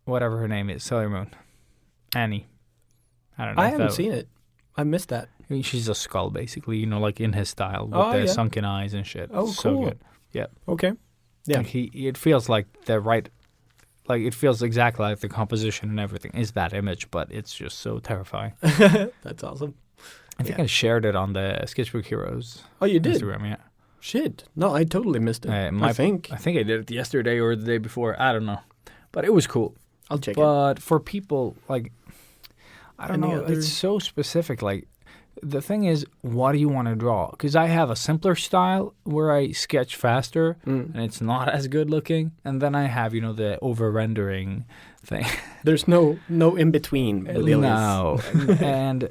whatever her name is, Sailor Moon. Annie. I don't know. I if haven't that- seen it. I missed that. I mean, she's a skull, basically, like in his style with the yeah. sunken eyes and shit. Oh, So cool. good. Yeah. Okay. Yeah. Like it feels like the right, like it feels exactly like the composition and everything is that image, but it's just so terrifying. That's awesome. I think Yeah. I shared it on the Sketchbook Heroes Oh, you did? Instagram, yeah. Shit. No, I totally missed it. I think. I think I did it yesterday or the day before. I don't know. But it was cool. I'll check it. But for people, like, I don't Any know, other- it's so specific. Like, the thing is, what do you want to draw? Because I have a simpler style where I sketch faster and it's not as good looking. And then I have, the over-rendering thing. There's no in between. No. And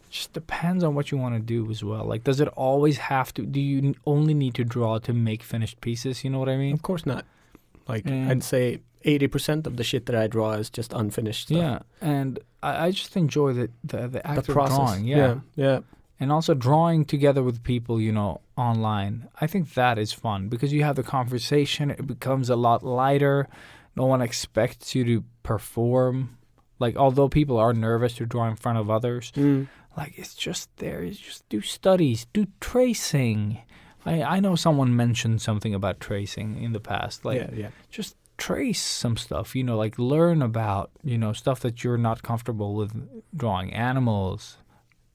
just depends on what you want to do as well. Like, does it always have to, do you only need to draw to make finished pieces? You know what I mean? Of course not. Like, And- I'd say 80% of the shit that I draw is just unfinished stuff. Yeah. And I just enjoy the act The of process. drawing. Yeah. And also drawing together with people, online. I think that is fun because you have the conversation. It becomes a lot lighter. No one expects you to perform. Like, although people are nervous to draw in front of others, like, it's just there. You just do studies, do tracing. I know someone mentioned something about tracing in the past. Like, yeah. just trace some stuff, like learn about, stuff that you're not comfortable with drawing. Animals,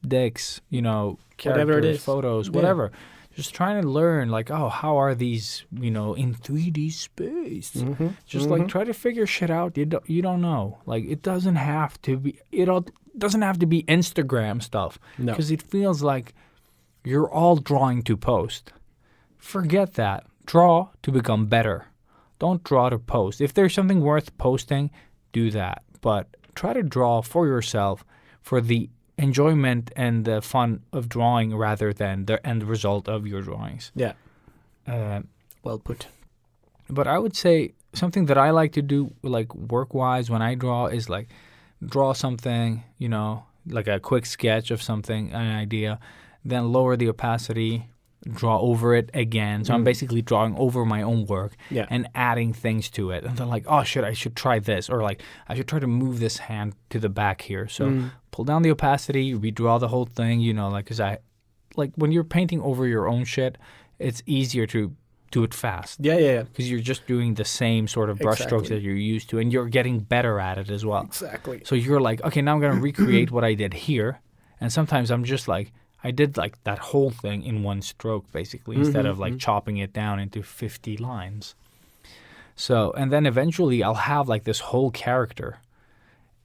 dicks, Whatever characters, it is. photos, Yeah. whatever. Just trying to learn, like, how are these, in 3D space? Just like try to figure shit out. You don't know. Like, it doesn't have to be. Doesn't have to be Instagram stuff. No. Because it feels like you're all drawing to post. Forget that. Draw to become better. Don't draw to post. If there's something worth posting, do that. But try to draw for yourself, for the enjoyment and the fun of drawing rather than the end result of your drawings. Yeah. Uh, Well put. but I would say something that I like to do, like work-wise when I draw, is like draw something, like a quick sketch of something, an idea, then lower the opacity, draw over it again. So I'm basically drawing over my own work Yeah. and adding things to it. And then like, oh shit, I should try this. Or like, I should try to move this hand to the back here. So pull down the opacity, redraw the whole thing, because when you're painting over your own shit, it's easier to do it fast. Yeah. Because you're just doing the same sort of brushstrokes Exactly. that you're used to, and you're getting better at it as well. Exactly. So you're like, okay, now I'm going to recreate what I did here. And sometimes I'm just like, I did like that whole thing in one stroke, basically, instead of like chopping it down into 50 lines. So, and then eventually I'll have like this whole character,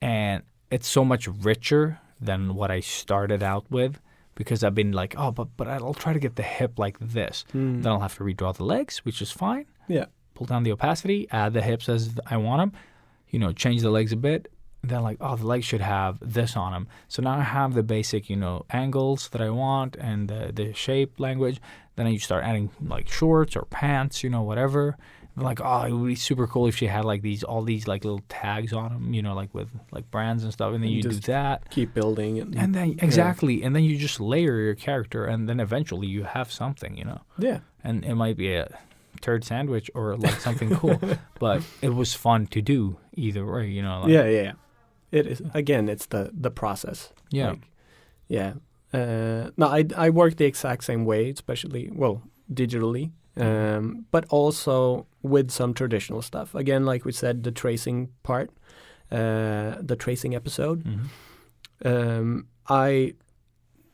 and it's so much richer than what I started out with. Because I've been like, oh, but I'll try to get the hip like this. Then I'll have to redraw the legs, which is fine. Yeah. Pull down the opacity, add the hips as I want them, change the legs a bit. Then like, oh, the legs should have this on them. So now I have the basic, angles that I want and the shape language. Then you start adding like shorts or pants, whatever. And like, oh, it would be super cool if she had like all these like little tags on them, like with like brands and stuff. And then you do just that. Keep building. And then, exactly. And then you just layer your character. And then eventually you have something, Yeah. And it might be a turd sandwich or like something cool. But it was fun to do either way, like, Yeah. It is. Again, it's the process. Yeah. Like, yeah. No, I work the exact same way, especially, digitally, but also with some traditional stuff. Again, like we said, the tracing part, the tracing episode. Mm-hmm.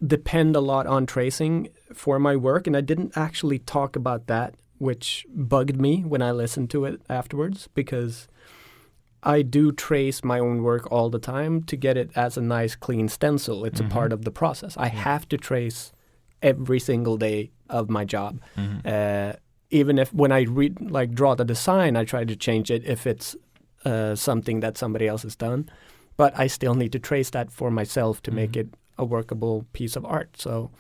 depend a lot on tracing for my work, and I didn't actually talk about that, which bugged me when I listened to it afterwards, because I do trace my own work all the time to get it as a nice clean stencil. It's a part of the process. I have to trace every single day of my job. Even if when I draw the design, I try to change it if it's something that somebody else has done. But I still need to trace that for myself to make it a workable piece of art. So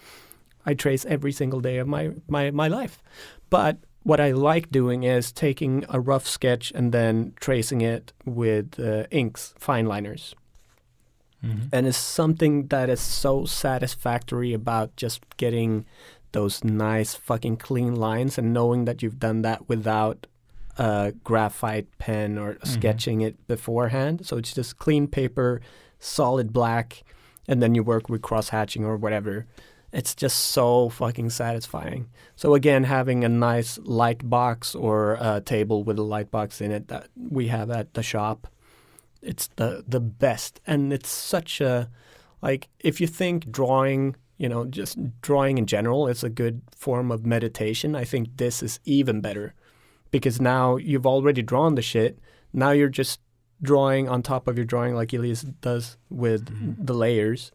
I trace every single day of my life. But what I like doing is taking a rough sketch and then tracing it with inks, fine liners. And it's something that is so satisfactory about just getting those nice fucking clean lines and knowing that you've done that without a graphite pen or sketching it beforehand. So it's just clean paper, solid black, and then you work with cross-hatching or whatever. It's just so fucking satisfying. So again, having a nice light box or a table with a light box in it that we have at the shop, it's the best. And it's such a, like, if you think drawing, just drawing in general is a good form of meditation, I think this is even better. Because now you've already drawn the shit. Now you're just drawing on top of your drawing like Elias does with the layers.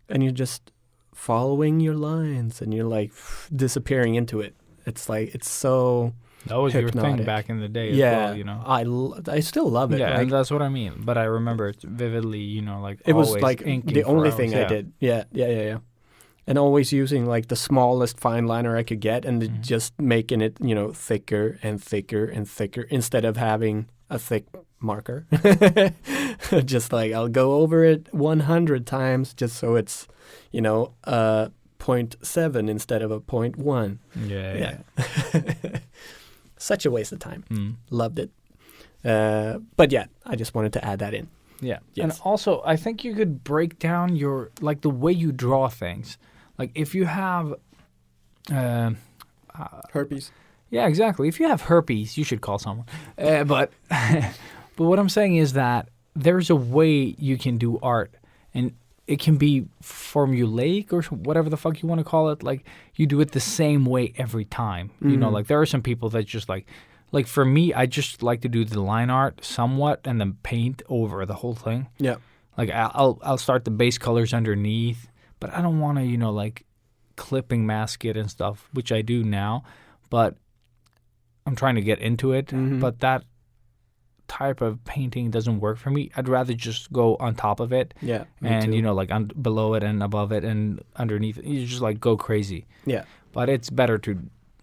And you're just following your lines and you're like disappearing into it. It's like, it's so that was hypnotic. Your thing back in the day as well, I still love it. Yeah, and that's what I mean. But I remember it vividly, like it always was like inking the only for thing hours. I did. Yeah. And always using like the smallest fine liner I could get and just making it, thicker and thicker and thicker instead of having a thick marker. Just like I'll go over it 100 times just so it's, 0.7 instead of a 0.1. Yeah. Such a waste of time. Loved it. But yeah, I just wanted to add that in. Yeah. Yes. And also, I think you could break down your, like, the way you draw things. Like, if you have... herpes. Yeah, exactly. If you have herpes, you should call someone. But what I'm saying is that there's a way you can do art. And it can be formulaic or whatever the fuck you want to call it. Like, you do it the same way every time. Like, there are some people that just, like for me, I just like to do the line art somewhat and then paint over the whole thing. Yeah. Like, I'll start the base colors underneath, but I don't want to, like, clipping mask it and stuff, which I do now. But I'm trying to get into it. But that type of painting doesn't work for me. I'd rather just go on top of it. Yeah. And, like, below it and above it and underneath it. You just, like, go crazy. Yeah. But it's better to,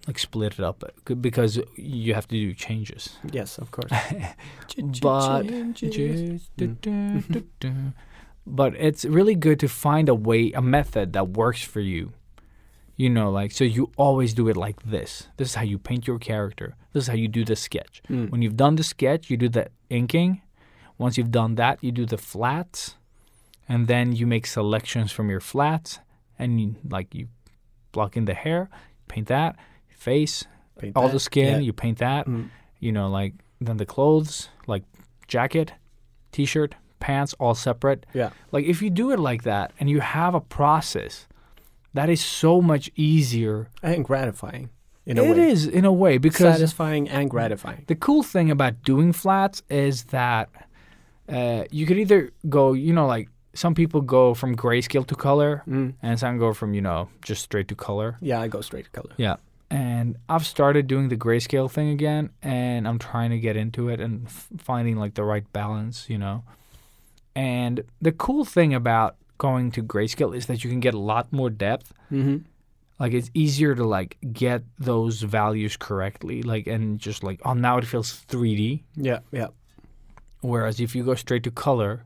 like, split it up because you have to do changes. Yes, of course. But it's really good to find a method that works for you. So you always do it like this. This is how you paint your character. This is how you do the sketch. When you've done the sketch, you do the inking. Once you've done that, you do the flats. And then you make selections from your flats. And you block in the hair, paint that, face, Paint all that. the skin, Yeah. you paint that. Then the clothes, like jacket, t-shirt, pants, all separate. Yeah. Like, if you do it like that and you have a process, that is so much easier. And gratifying, in a way. It is, in a way, because Satisfying and gratifying. the cool thing about doing flats is that you could either go, like, some people go from grayscale to color, and some go from, just straight to color. Yeah, I go straight to color. Yeah. And I've started doing the grayscale thing again, and I'm trying to get into it and finding, like, the right balance, And the cool thing about going to grayscale is that you can get a lot more depth. Like, it's easier to, like, get those values correctly, like, and just like, oh, now it feels 3D. Yeah. Whereas if you go straight to color,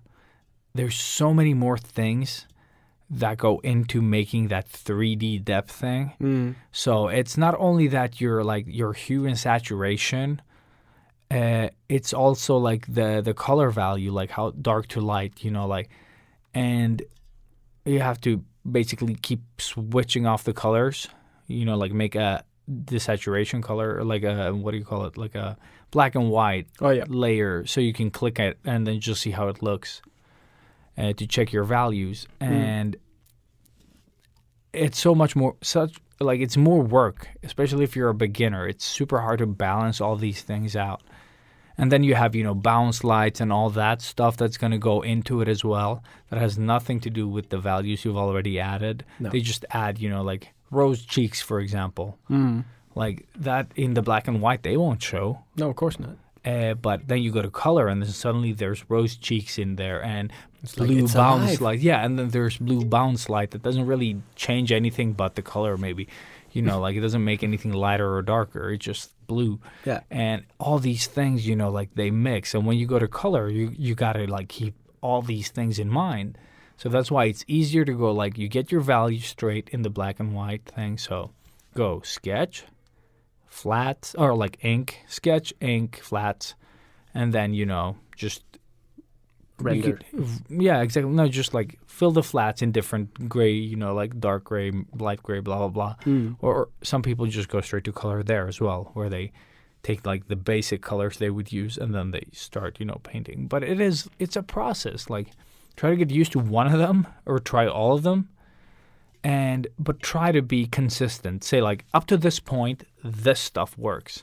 there's so many more things that go into making that 3D depth thing. So it's not only that you're, like, your hue and saturation, it's also, like, the color value, like how dark to light, and you have to basically keep switching off the colors, like make a desaturation color, or like a, what do you call it, like a black and white layer, so you can click it and then just see how it looks to check your values. And it's so much more it's more work, especially if you're a beginner. It's super hard to balance all these things out. And then you have, bounce lights and all that stuff that's going to go into it as well. That has nothing to do with the values you've already added. No. They just add, like rose cheeks, for example. Like that in the black and white, they won't show. No, of course not. But then you go to color, and then suddenly there's rose cheeks in there and It's like blue it's bounce alive. light. Yeah, and then there's blue bounce light that doesn't really change anything but the color, maybe. Like it doesn't make anything lighter or darker. It's just blue. Yeah. And all these things, like they mix. And when you go to color, you got to like keep all these things in mind. So that's why it's easier to go like you get your values straight in the black and white thing. So go sketch, flats, or like ink, sketch, ink, flats, and then, just Render. yeah, exactly. No, just like fill the flats in different gray, like dark gray, light gray, blah, blah, blah. Or some people just go straight to color there as well, where they take like the basic colors they would use and then they start, painting. But it's a process. Like try to get used to one of them or try all of them. But try to be consistent. Say like up to this point, this stuff works.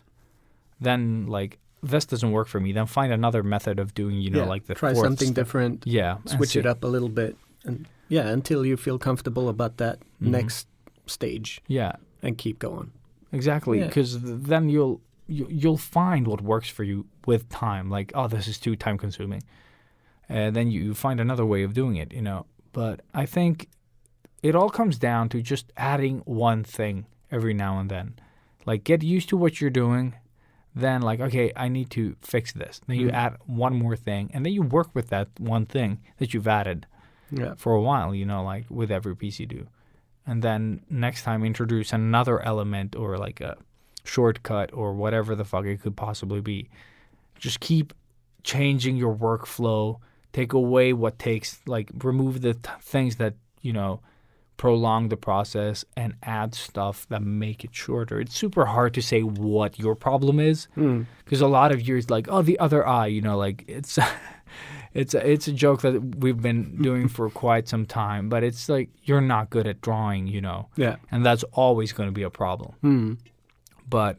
Then like this doesn't work for me, then find another method of doing, like the try fourth something step. different. Yeah. and Switch see- it up a little bit, and until you feel comfortable about that next stage, Yeah, and keep going. exactly. Yeah. Because then you'll find what works for you with time. Like, oh, this is too time consuming. And then you find another way of doing it, But I think it all comes down to just adding one thing every now and then. Like, get used to what you're doing. Then, like, okay, I need to fix this. Then you add one more thing, and then you work with that one thing that you've added Yeah. for a while, like with every piece you do. And then next time introduce another element or like a shortcut or whatever the fuck it could possibly be. Just keep changing your workflow. Take away what takes, like remove the things that, prolong the process and add stuff that make it shorter. It's super hard to say what your problem is because a lot of years like, oh, the other eye, like it's it's a joke that we've been doing for quite some time, but it's like you're not good at drawing, Yeah. and that's always going to be a problem. But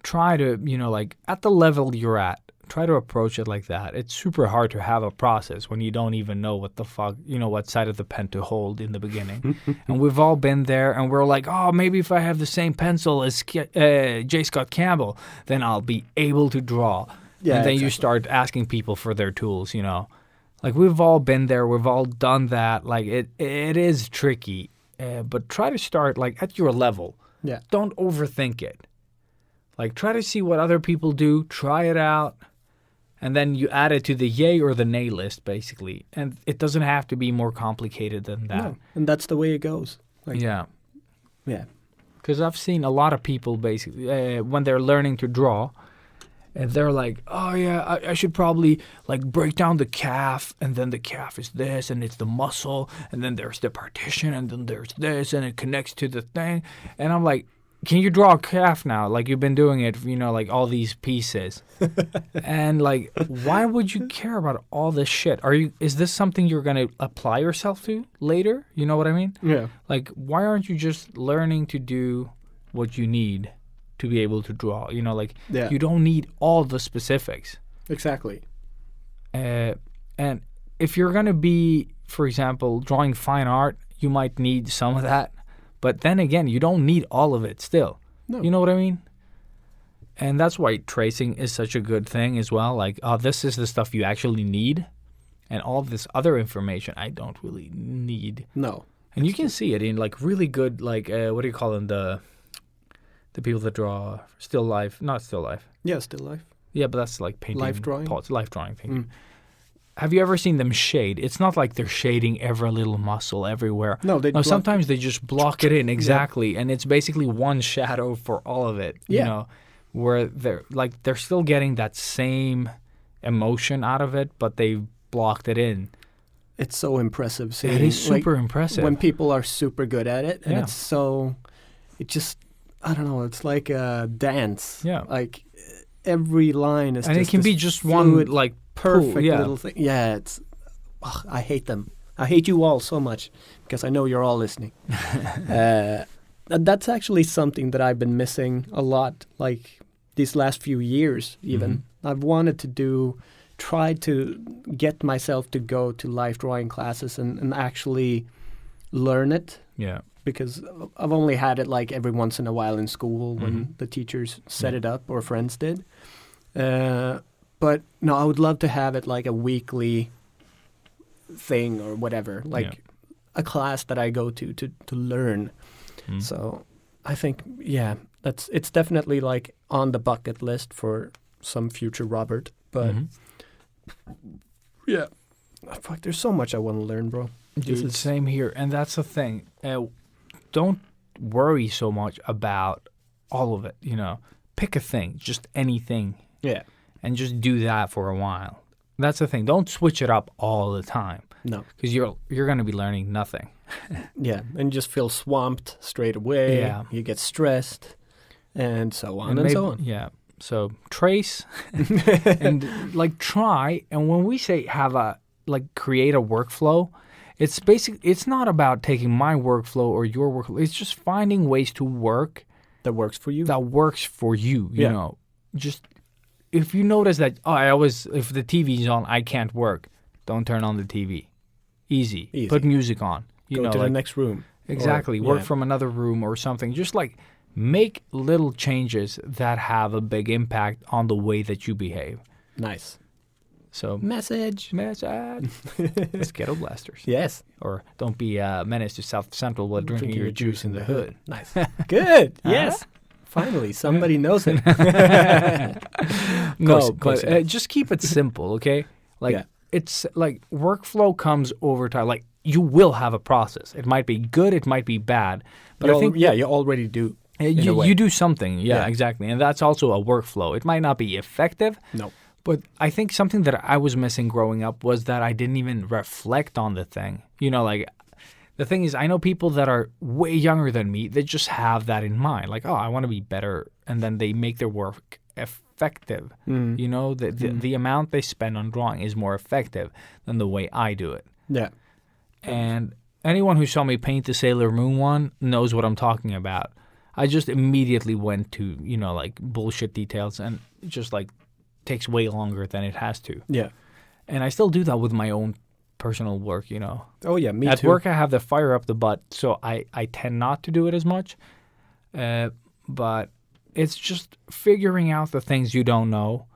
try to, like at the level you're at, try to approach it like that. It's super hard to have a process when you don't even know what the fuck, what side of the pen to hold in the beginning. And we've all been there, and we're like, oh, maybe if I have the same pencil as J. Scott Campbell, then I'll be able to draw. Yeah, and then you exactly. start asking people for their tools, Like we've all been there, we've all done that. Like it is tricky, but try to start like at your level. Yeah. Don't overthink it. Like try to see what other people do, try it out. And then you add it to the yay or the nay list, basically. And it doesn't have to be more complicated than that. No. And that's the way it goes. Like, Yeah. Yeah. Because I've seen a lot of people, basically, when they're learning to draw, and they're like, oh, yeah, I should probably, like, break down the calf, and then the calf is this, and it's the muscle, and then there's the partition, and then there's this, and it connects to the thing. And I'm like, can you draw a calf now? Like, you've been doing it, like, all these pieces. And, like, why would you care about all this shit? Is this something you're going to apply yourself to later? You know what I mean? Yeah. Like, why aren't you just learning to do what you need to be able to draw? Like, Yeah. you don't need all the specifics. Exactly. And if you're going to be, for example, drawing fine art, you might need some of that. But then again, you don't need all of it still. No. You know what I mean? And that's why tracing is such a good thing as well. Like, oh, this is the stuff you actually need. And all of this other information I don't really need. No. And you can see it in, like, really good, like, what do you call them? The people that draw still life. Not still life. Yeah, still life. Yeah, but that's like painting. Life drawing? Life drawing thing. Have you ever seen them shade? It's not like they're shading every little muscle everywhere. No, they block- sometimes they just block it in exactly, and it's basically one shadow for all of it. Yeah. Where they're still getting that same emotion out of it, but they blocked it in. It's so impressive seeing. It is super like, impressive. when people are super good at it, and Yeah. it's so. It just, I don't know. It's like a dance. Yeah. Like every line is. And just it can this be just one fluid, like perfect pool, yeah. little thing. Yeah, it's. Ugh, I hate them. I hate you all so much because I know you're all listening. That's actually something that I've been missing a lot, like these last few years even. I've wanted to try to get myself to go to life drawing classes and actually learn it. Yeah. Because I've only had it like every once in a while in school when the teachers set it up or friends did. But no, I would love to have it like a weekly thing or whatever, like a class that I go to learn. So I think, it's definitely like on the bucket list for some future Robert. But fuck, there's so much I want to learn, bro. Dude, same here. And that's the thing. Don't worry so much about all of it, you know. Pick a thing, just anything. Yeah. And just do that for a while. That's the thing. Don't switch it up all the time. No. Because you're going to be learning nothing. Yeah, and you just feel swamped straight away. Yeah. You get stressed and so on and maybe, so on. Yeah. So trace and like try. And when we say create a workflow, it's not about taking my workflow or your workflow. It's just finding ways to work that works for you. You know. Just if you notice that if the TV's on, I can't work. Don't turn on the TV. Easy. Put music on. Go to the next room. Exactly. Work from another room or something. Just like make little changes that have a big impact on the way that you behave. Nice. So Message. Ghetto blasters. Yes. Or don't be a menace to South Central while drinking your juice in the hood. Nice. Good. Yes. Finally, somebody knows it. Just keep it simple, okay? Like it's like workflow comes over time. Like you will have a process. It might be good, it might be bad, but I think you already do. You do something. Yeah, exactly, and that's also a workflow. It might not be effective. No. But I think something that I was missing growing up was that I didn't even reflect on the thing. You know, like the thing is, I know people that are way younger than me that just have that in mind. Like, I want to be better. And then they make their work effective. You know, the amount they spend on drawing is more effective than the way I do it. Yeah. And anyone who saw me paint the Sailor Moon one knows what I'm talking about. I just immediately went to, you know, like bullshit details and just like takes way longer than it has to. Yeah. And I still do that with my own personal work, you know. Oh, yeah, me At too. work, I have the fire up the butt, so I tend not to do it as much. But it's just figuring out the things you don't know,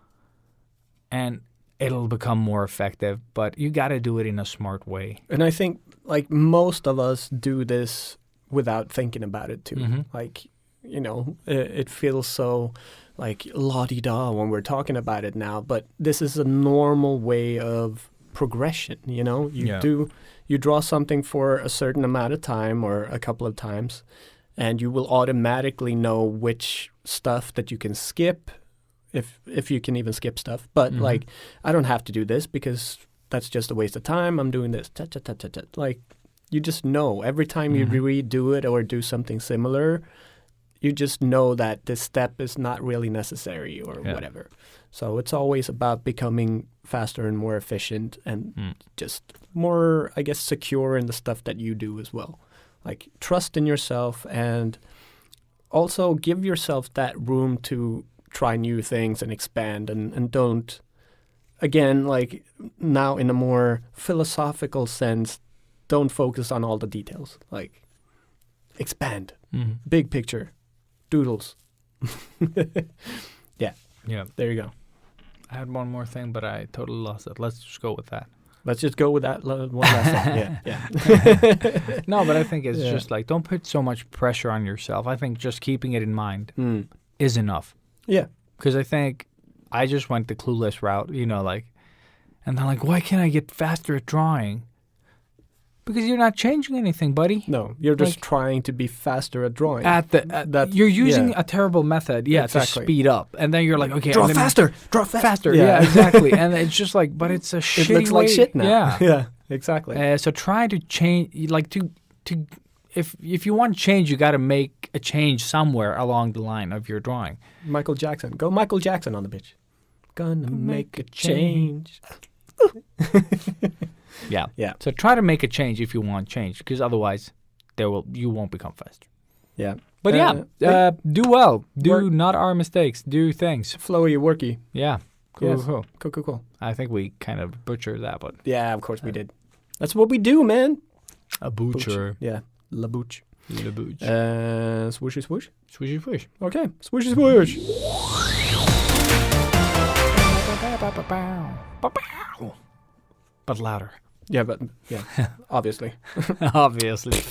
and it'll become more effective. But you got to do it in a smart way. And I think, like, most of us do this without thinking about it, too. Like, you know, it feels so, like, la-di-da when we're talking about it now. But this is a normal way of progression, you know? You draw something for a certain amount of time or a couple of times, and you will automatically know which stuff that you can skip, if you can even skip stuff. But, like, I don't have to do this because that's just a waste of time. I'm doing this. Like, you just know. Every time you redo it or do something similar, you just know that this step is not really necessary or whatever. So it's always about becoming faster and more efficient and just more, I guess, secure in the stuff that you do as well. Like, trust in yourself and also give yourself that room to try new things and expand and don't, again, like now in a more philosophical sense, don't focus on all the details. Like, expand. Big picture. Doodles. Yeah. There you go. I had one more thing, but I totally lost it. Let's just go with that. Let's just go with that one last thing. Yeah. No, but I think it's just like, don't put so much pressure on yourself. I think just keeping it in mind is enough. Yeah. Because I think I just went the clueless route, you know, like, and then like, why can't I get faster at drawing? Because you're not changing anything, buddy. No, you're just trying to be faster at drawing. You're using a terrible method, to speed up. And then you're like, okay. Draw faster. Yeah, exactly. And it's just like, but it's a shitty way. It looks like shit now. Yeah. Yeah, exactly. So try to change, like if you want change, you got to make a change somewhere along the line of your drawing. Michael Jackson. Go Michael Jackson on the bitch. Gonna make a change. Yeah. Yeah. So try to make a change if you want change, because otherwise, you won't become faster. Yeah. But do well. Do work- not our mistakes. Do things. Flowy, worky. Yeah. Cool. Yes. Cool. Cool. I think we kind of butchered that, but Yeah, of course we did. That's what we do, man. a butcher. Yeah. La booch. The butch. Swooshy swoosh. Swishy swish. Okay. Swooshy swoosh. But louder. Yeah, but obviously. Obviously.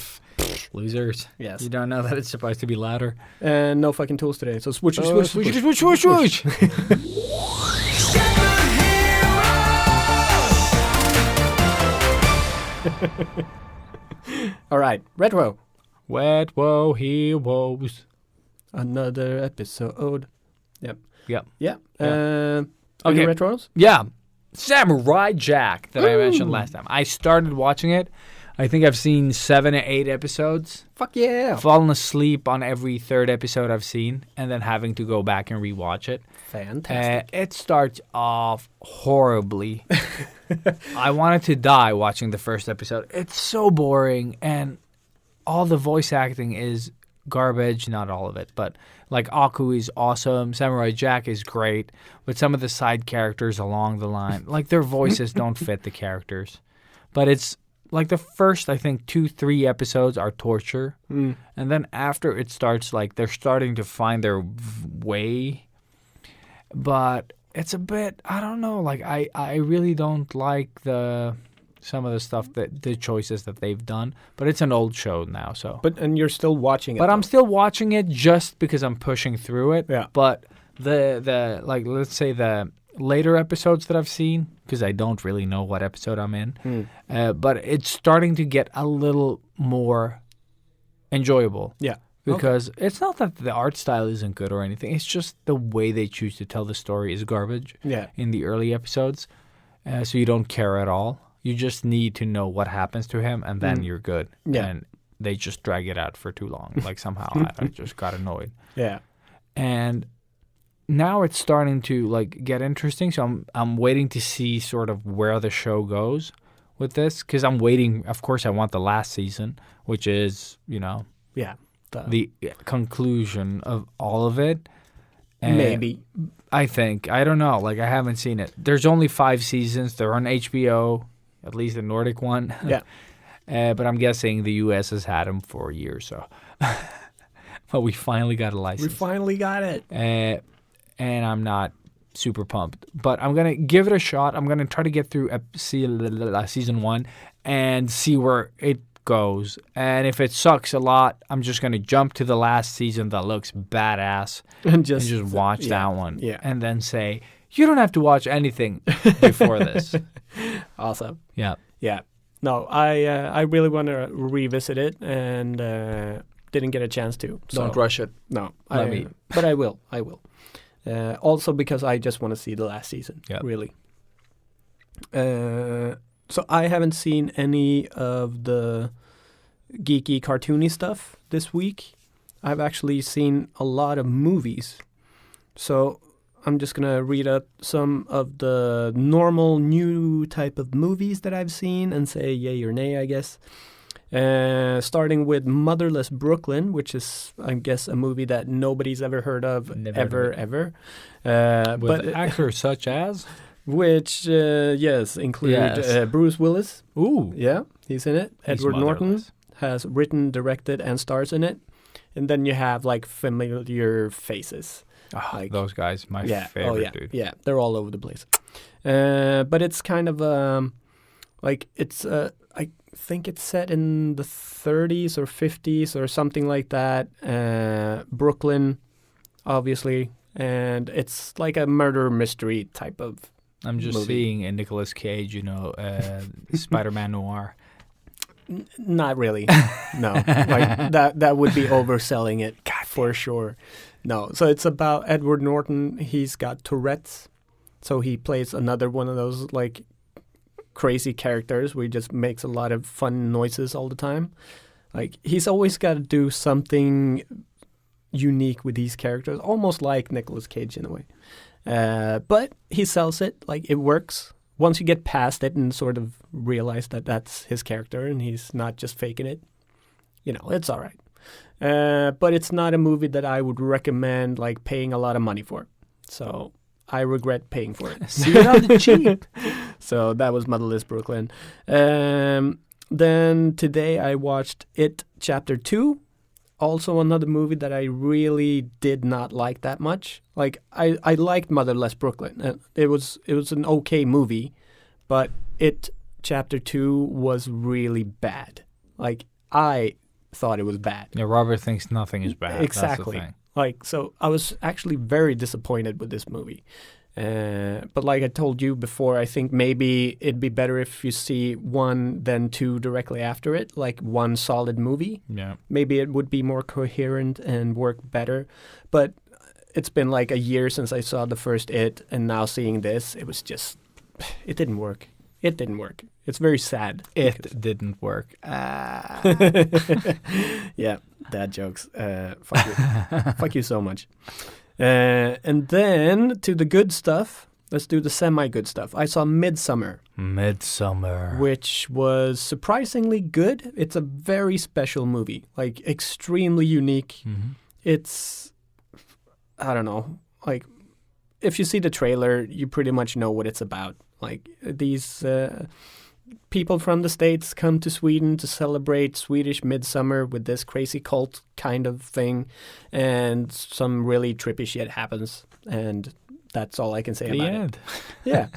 Losers. Yes. You don't know that it's supposed to be louder. And no fucking tools today. So swooshy Oh, swoosh. swishy swish swish swish. All right. Retro. Wet woe he woes. Another episode. Yep. Yep. Yeah. Yeah. Any Okay. retros? Yeah. Samurai Jack that I mentioned last time. I started watching it. I think I've seen 7 or 8 episodes. Fuck yeah. Fallen asleep on every third episode I've seen, and then having to go back and rewatch it. Fantastic. It starts off horribly. I wanted to die watching the first episode. It's so boring, and all the voice acting is garbage. Not all of it, but like Aku is awesome. Samurai Jack is great, but some of the side characters along the line, like their voices don't fit the characters. But it's like the first, I think, 2-3 episodes are torture, and then after it starts, like they're starting to find their way. But it's a bit, I don't know, like I really don't like some of the stuff the choices that they've done. But it's an old show now, so. And you're still watching it. But I'm though. still watching it just because I'm pushing through it. Yeah. But the like, let's say the later episodes that I've seen, because I don't really know what episode I'm in, but it's starting to get a little more enjoyable. Yeah. Because it's not that the art style isn't good or anything. It's just the way they choose to tell the story is garbage Yeah. in the early episodes. So you don't care at all. You just need to know what happens to him, and then you're good. Yeah. And they just drag it out for too long. Like somehow I just got annoyed. Yeah. And now it's starting to like get interesting. So I'm waiting to see sort of where the show goes with this, because I'm waiting. Of course, I want the last season, which is, you know, Yeah. the conclusion of all of it. And Maybe. I think. I don't know. Like, I haven't seen it. There's only 5 seasons. They're on HBO, at least the Nordic one. Yeah. But I'm guessing the U.S. has had them for years, so. But we finally got a We license. finally got it. And I'm not super pumped. But I'm going to give it a shot. I'm going to try to get through season 1 and see where it goes. And if it sucks a lot, I'm just going to jump to the last season that looks badass And just watch yeah, that one. yeah. And then say, you don't have to watch anything before this. Awesome. Yeah. Yeah. No, I really want to revisit it and didn't get a chance to. So, Don't rush it. No, Let me. But I will. I will. Also because I just want to see the last season. Yeah. Really. So I haven't seen any of the geeky, cartoony stuff this week. I've actually seen a lot of movies. So I'm just going to read out some of the normal new type of movies that I've seen and say yay or nay, I guess. Starting with Motherless Brooklyn, which is, I guess, a movie that nobody's ever heard of, Never ever. With But actors such as? which, yes, include Yes. Bruce Willis. Ooh. Yeah, he's in it. He's Edward Norton motherless. has written, directed, and stars in it. And then you have, like, familiar faces. Oh, Like- those guys, my favorite dude. Yeah, they're all over the place. But it's kind of like it's I think it's set in the 30s or 50s or something like that. Brooklyn, obviously, and it's like a murder mystery type of. I'm just movie. seeing a Nicolas Cage, Spider-Man noir. Not really. No, like that would be overselling it for sure. No, so it's about Edward Norton. He's got Tourette's, so he plays another one of those like crazy characters where he just makes a lot of fun noises all the time. Like he's always got to do something unique with these characters, almost like Nicolas Cage in a way. But he sells it, like it works once you get past it and sort of realize that that's his character and he's not just faking it, it's all right. But it's not a movie that I would recommend like paying a lot of money for. So I regret paying for it. See it on the cheap. So that was Motherless Brooklyn. Then today I watched It Chapter 2. Also another movie that I really did not like that much. Like I liked Motherless Brooklyn. It was an okay movie, but It Chapter 2 was really bad. Like I thought it was bad. Yeah, Robert thinks nothing is bad. Exactly. That's the thing. Like, so I was actually very disappointed with this movie. But like I told you before, I think maybe it'd be better if you see 1 then 2 directly after it, like one solid movie. Yeah. Maybe it would be more coherent and work better. But it's been like a year since I saw the first It, and now seeing this, it was just, it didn't work. It didn't work. It's very sad. It didn't work. Yeah, dad jokes. Fuck you. Fuck you so much. And then to the good stuff. Let's do the semi-good stuff. I saw Midsummer, which was surprisingly good. It's a very special movie, like extremely unique. Mm-hmm. It's, I don't know, like if you see the trailer, you pretty much know what it's about. Like these people from the States come to Sweden to celebrate Swedish Midsummer with this crazy cult kind of thing, and some really trippy shit happens, and that's all I can say about it. Yeah.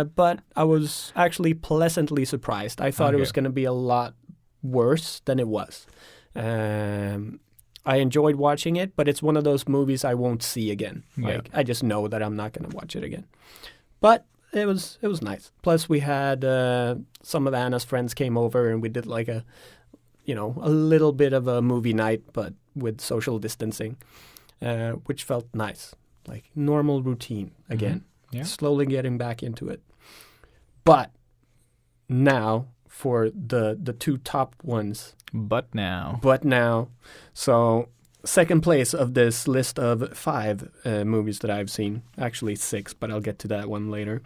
But I was actually pleasantly surprised. I thought it was going to be a lot worse than it was. I enjoyed watching it, but it's one of those movies I won't see again. Like I just know that I'm not going to watch it again. But it was nice. Plus we had some of Anna's friends came over and we did like a little bit of a movie night, but with social distancing, which felt nice. Like normal routine again. Mm-hmm. Yeah. Slowly getting back into it. But now for the 2 top ones. But now. So second place of this list of 5 movies that I've seen. Actually 6, but I'll get to that one later.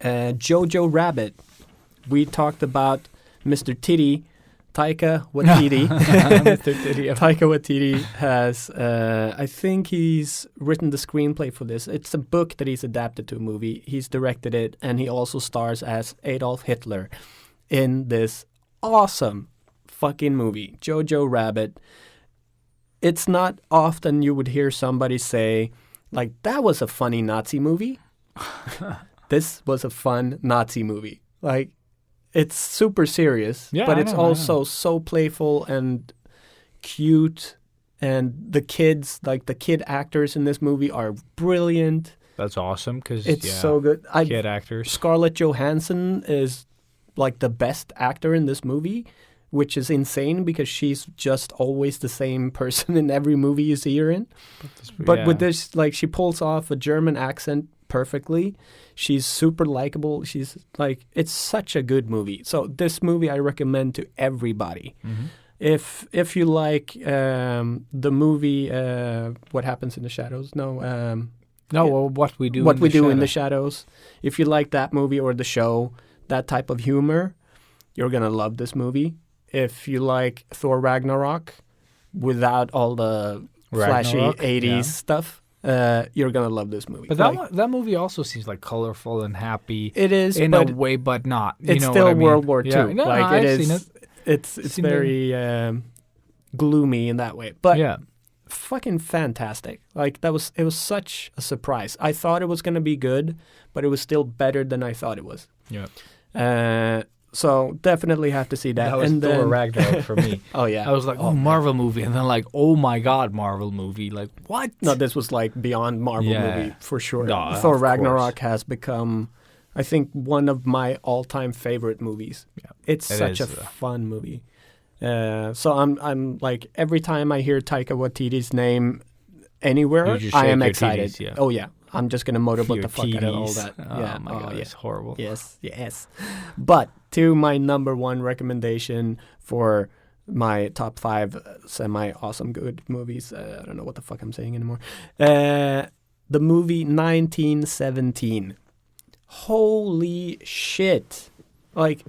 Jojo Rabbit. We talked about Mr. Titty, Taika Waititi. Mr. Titty. Taika Waititi has, I think he's written the screenplay for this. It's a book that he's adapted to a movie. He's directed it, and he also stars as Adolf Hitler in this awesome fucking movie, Jojo Rabbit. It's not often you would hear somebody say, like, that was a funny Nazi movie. This was a fun Nazi movie. Like, it's super serious, but it's also so playful and cute. And the kids, like the kid actors in this movie are brilliant. That's awesome because it's so good. Kid actors. Scarlett Johansson is like the best actor in this movie, which is insane because she's just always the same person in every movie you see her in. But with this, like, she pulls off a German accent perfectly. She's super likable. She's like, it's such a good movie. So this movie I recommend to everybody. Mm-hmm. If you like the movie What Happens in the Shadows? What We Do in the Shadows. If you like that movie or the show, that type of humor, you're going to love this movie. If you like Thor Ragnarok without all the flashy 80s stuff, you're going to love this movie. But that movie also seems like colorful and happy. It is. In a way, but not. It's still World War II. Yeah. I've seen it. It's very gloomy in that way. But fucking fantastic. Like, it was such a surprise. I thought it was going to be good, but it was still better than I thought it was. Yeah. So definitely have to see that. That was Thor Ragnarok for me. Oh yeah. I was like, Marvel movie, and then like, oh my God, Marvel movie. Like, what? No, this was like beyond Marvel movie for sure. No, Thor Ragnarok has become, I think, one of my all-time favorite movies. Yeah, it's such a fun movie. So I'm like, every time I hear Taika Waititi's name anywhere, I am excited. Titties, yeah. Oh yeah. I'm just going to motorboat the fuck out of all that. Oh my God, it's horrible. Yes. But to my number one recommendation for my top 5 semi-awesome good movies, I don't know what the fuck I'm saying anymore. The movie 1917. Holy shit. Like,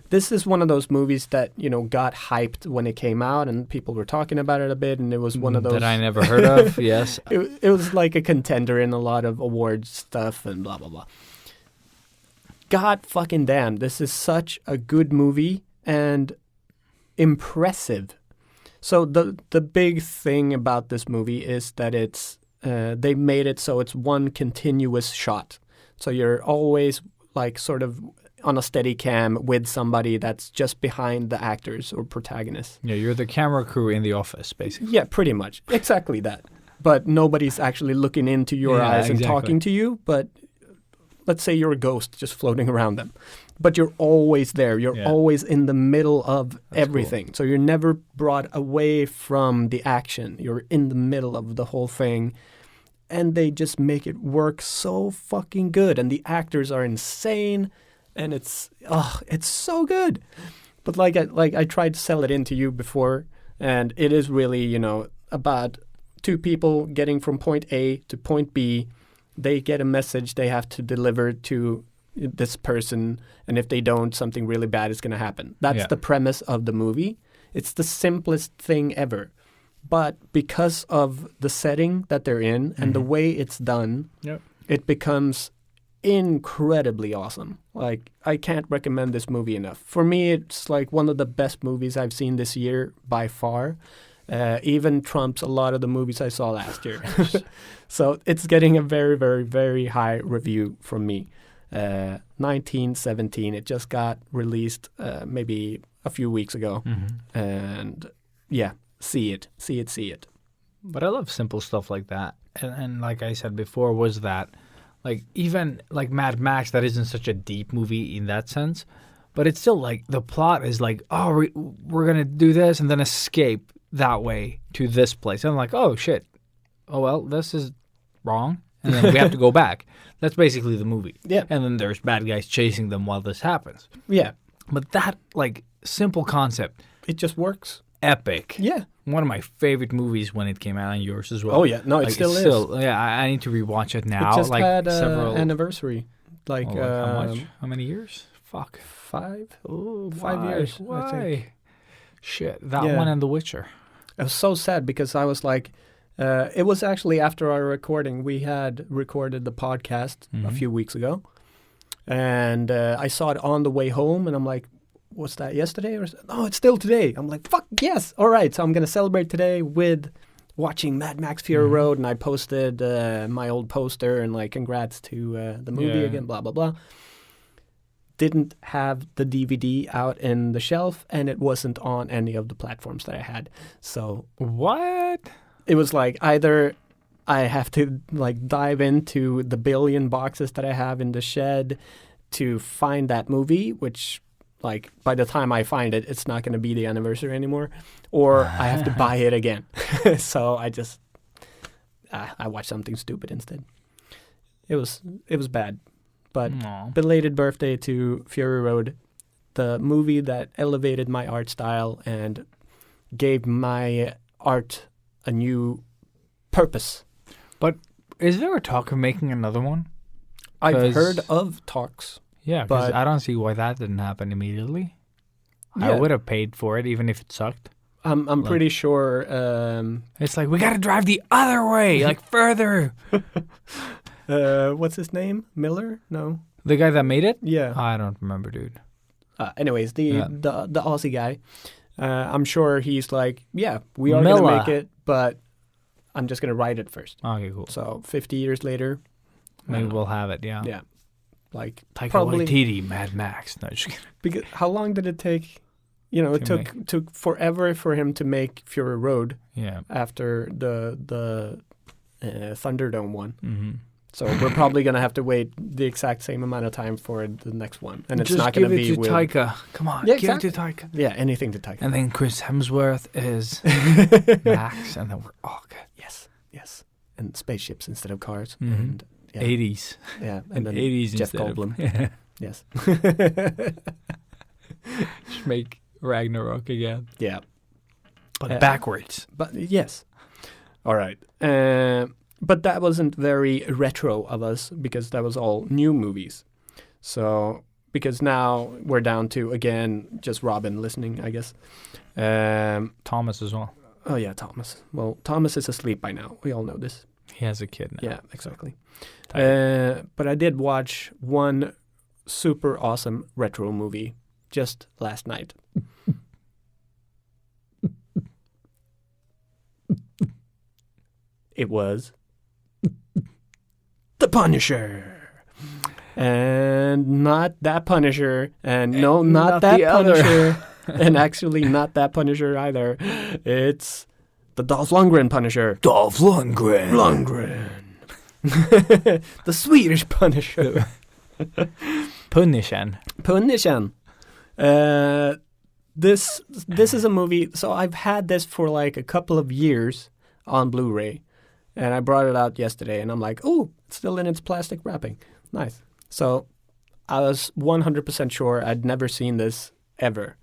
this is one of those movies that, got hyped when it came out and people were talking about it a bit, and it was one of those... That I never heard of, yes. It was like a contender in a lot of awards stuff and blah, blah, blah. God fucking damn, this is such a good movie and impressive. So the big thing about this movie is that they made it so it's one continuous shot. So you're always like sort of on a steady cam with somebody that's just behind the actors or protagonists. Yeah, you're the camera crew in The Office, basically. Yeah, pretty much. Exactly that. But nobody's actually looking into your eyes and talking to you. But let's say you're a ghost just floating around them. But you're always there. You're always in the middle of everything. Cool. So you're never brought away from the action. You're in the middle of the whole thing. And they just make it work so fucking good. And the actors are insane. And it's so good. But like I tried to sell it into you before. And it is really, about two people getting from point A to point B. They get a message they have to deliver to this person, and if they don't, something really bad is going to happen. That's the premise of the movie. It's the simplest thing ever. But because of the setting that they're in and the way it's done, it becomes incredibly awesome. Like, I can't recommend this movie enough. For me, it's like one of the best movies I've seen this year by far. Even trumps a lot of the movies I saw last year. So it's getting a very, very, very high review from me. 1917, it just got released maybe a few weeks ago. And yeah, see it. But I love simple stuff like that. And like I said before, was that like even like Mad Max, that isn't such a deep movie in that sense. But it's still like the plot is like, oh, we're going to do this and then escape that way to this place. And I'm like, oh, shit. Oh, well, this is wrong. And then we have to go back. That's basically the movie. Yeah. And then there's bad guys chasing them while this happens. Yeah. But that, like, simple concept. It just works. Epic. Yeah. One of my favorite movies when it came out, and yours as well. Oh, yeah. No, it like, still is. Yeah, I need to rewatch it now. It just like had several anniversary. Like, how much? How many years? Fuck. 5? Oh, 5 years. Why? I think. Shit. That one and The Witcher. I was so sad because I was like, it was actually after our recording. We had recorded the podcast a few weeks ago. And I saw it on the way home. And I'm like, what's that, yesterday? No, it's still today. I'm like, fuck, yes. All right. So I'm going to celebrate today with watching Mad Max Fury Road. And I posted my old poster and like, congrats to the movie again, blah, blah, blah. Didn't have the DVD out in the shelf, and it wasn't on any of the platforms that I had. So what? It was like either I have to like dive into the billion boxes that I have in the shed to find that movie, which like by the time I find it, it's not going to be the anniversary anymore, or I have to buy it again. So I just I watched something stupid instead. It was bad. But belated birthday to Fury Road, the movie that elevated my art style and gave my art a new purpose. But is there a talk of making another one? I've heard of talks. Yeah, because I don't see why that didn't happen immediately. Yeah. I would have paid for it even if it sucked. I'm pretty sure... it's like, we got to drive the other way, like further. What's his name? Miller? No. The guy that made it? Yeah. I don't remember, dude. Anyways, the Aussie guy. I'm sure he's like, yeah, we are going to make it, but I'm just going to write it first. Okay, cool. So 50 years later. Maybe we'll have it, yeah. Yeah. Like Taika probably Waititi, Mad Max. No, just kidding. Because how long did it take? You know, it took forever for him to make Fury Road. Yeah. After the Thunderdome one. Mm-hmm. So we're probably going to have to wait the exact same amount of time for the next one. And it's not going to be give it to Taika. Come on, give it to Taika. Yeah, anything to Taika. And then Chris Hemsworth is Max, and then we're all good. Yes. And spaceships instead of cars. Mm-hmm. And 80s. Yeah, and then 80s Jeff instead Goldblum. Yes. Just make Ragnarok again. Yeah. But backwards. But yes. All right. but that wasn't very retro of us because that was all new movies. So because now we're down to again just Robin listening, I guess. Thomas as well. Oh yeah, Thomas. Well, Thomas is asleep by now. We all know this. He has a kid now. Yeah, exactly. But I did watch one super awesome retro movie just last night. It was The Punisher. And not that Punisher. And no, not that Punisher. And actually not that Punisher either. It's the Dolph Lundgren Punisher. Dolph Lundgren. The Swedish Punisher. Punishen. This is a movie. So I've had this for like a couple of years on Blu-ray. And I brought it out yesterday. And I'm like, oh, it's still in its plastic wrapping. Nice. So I was 100% sure I'd never seen this ever.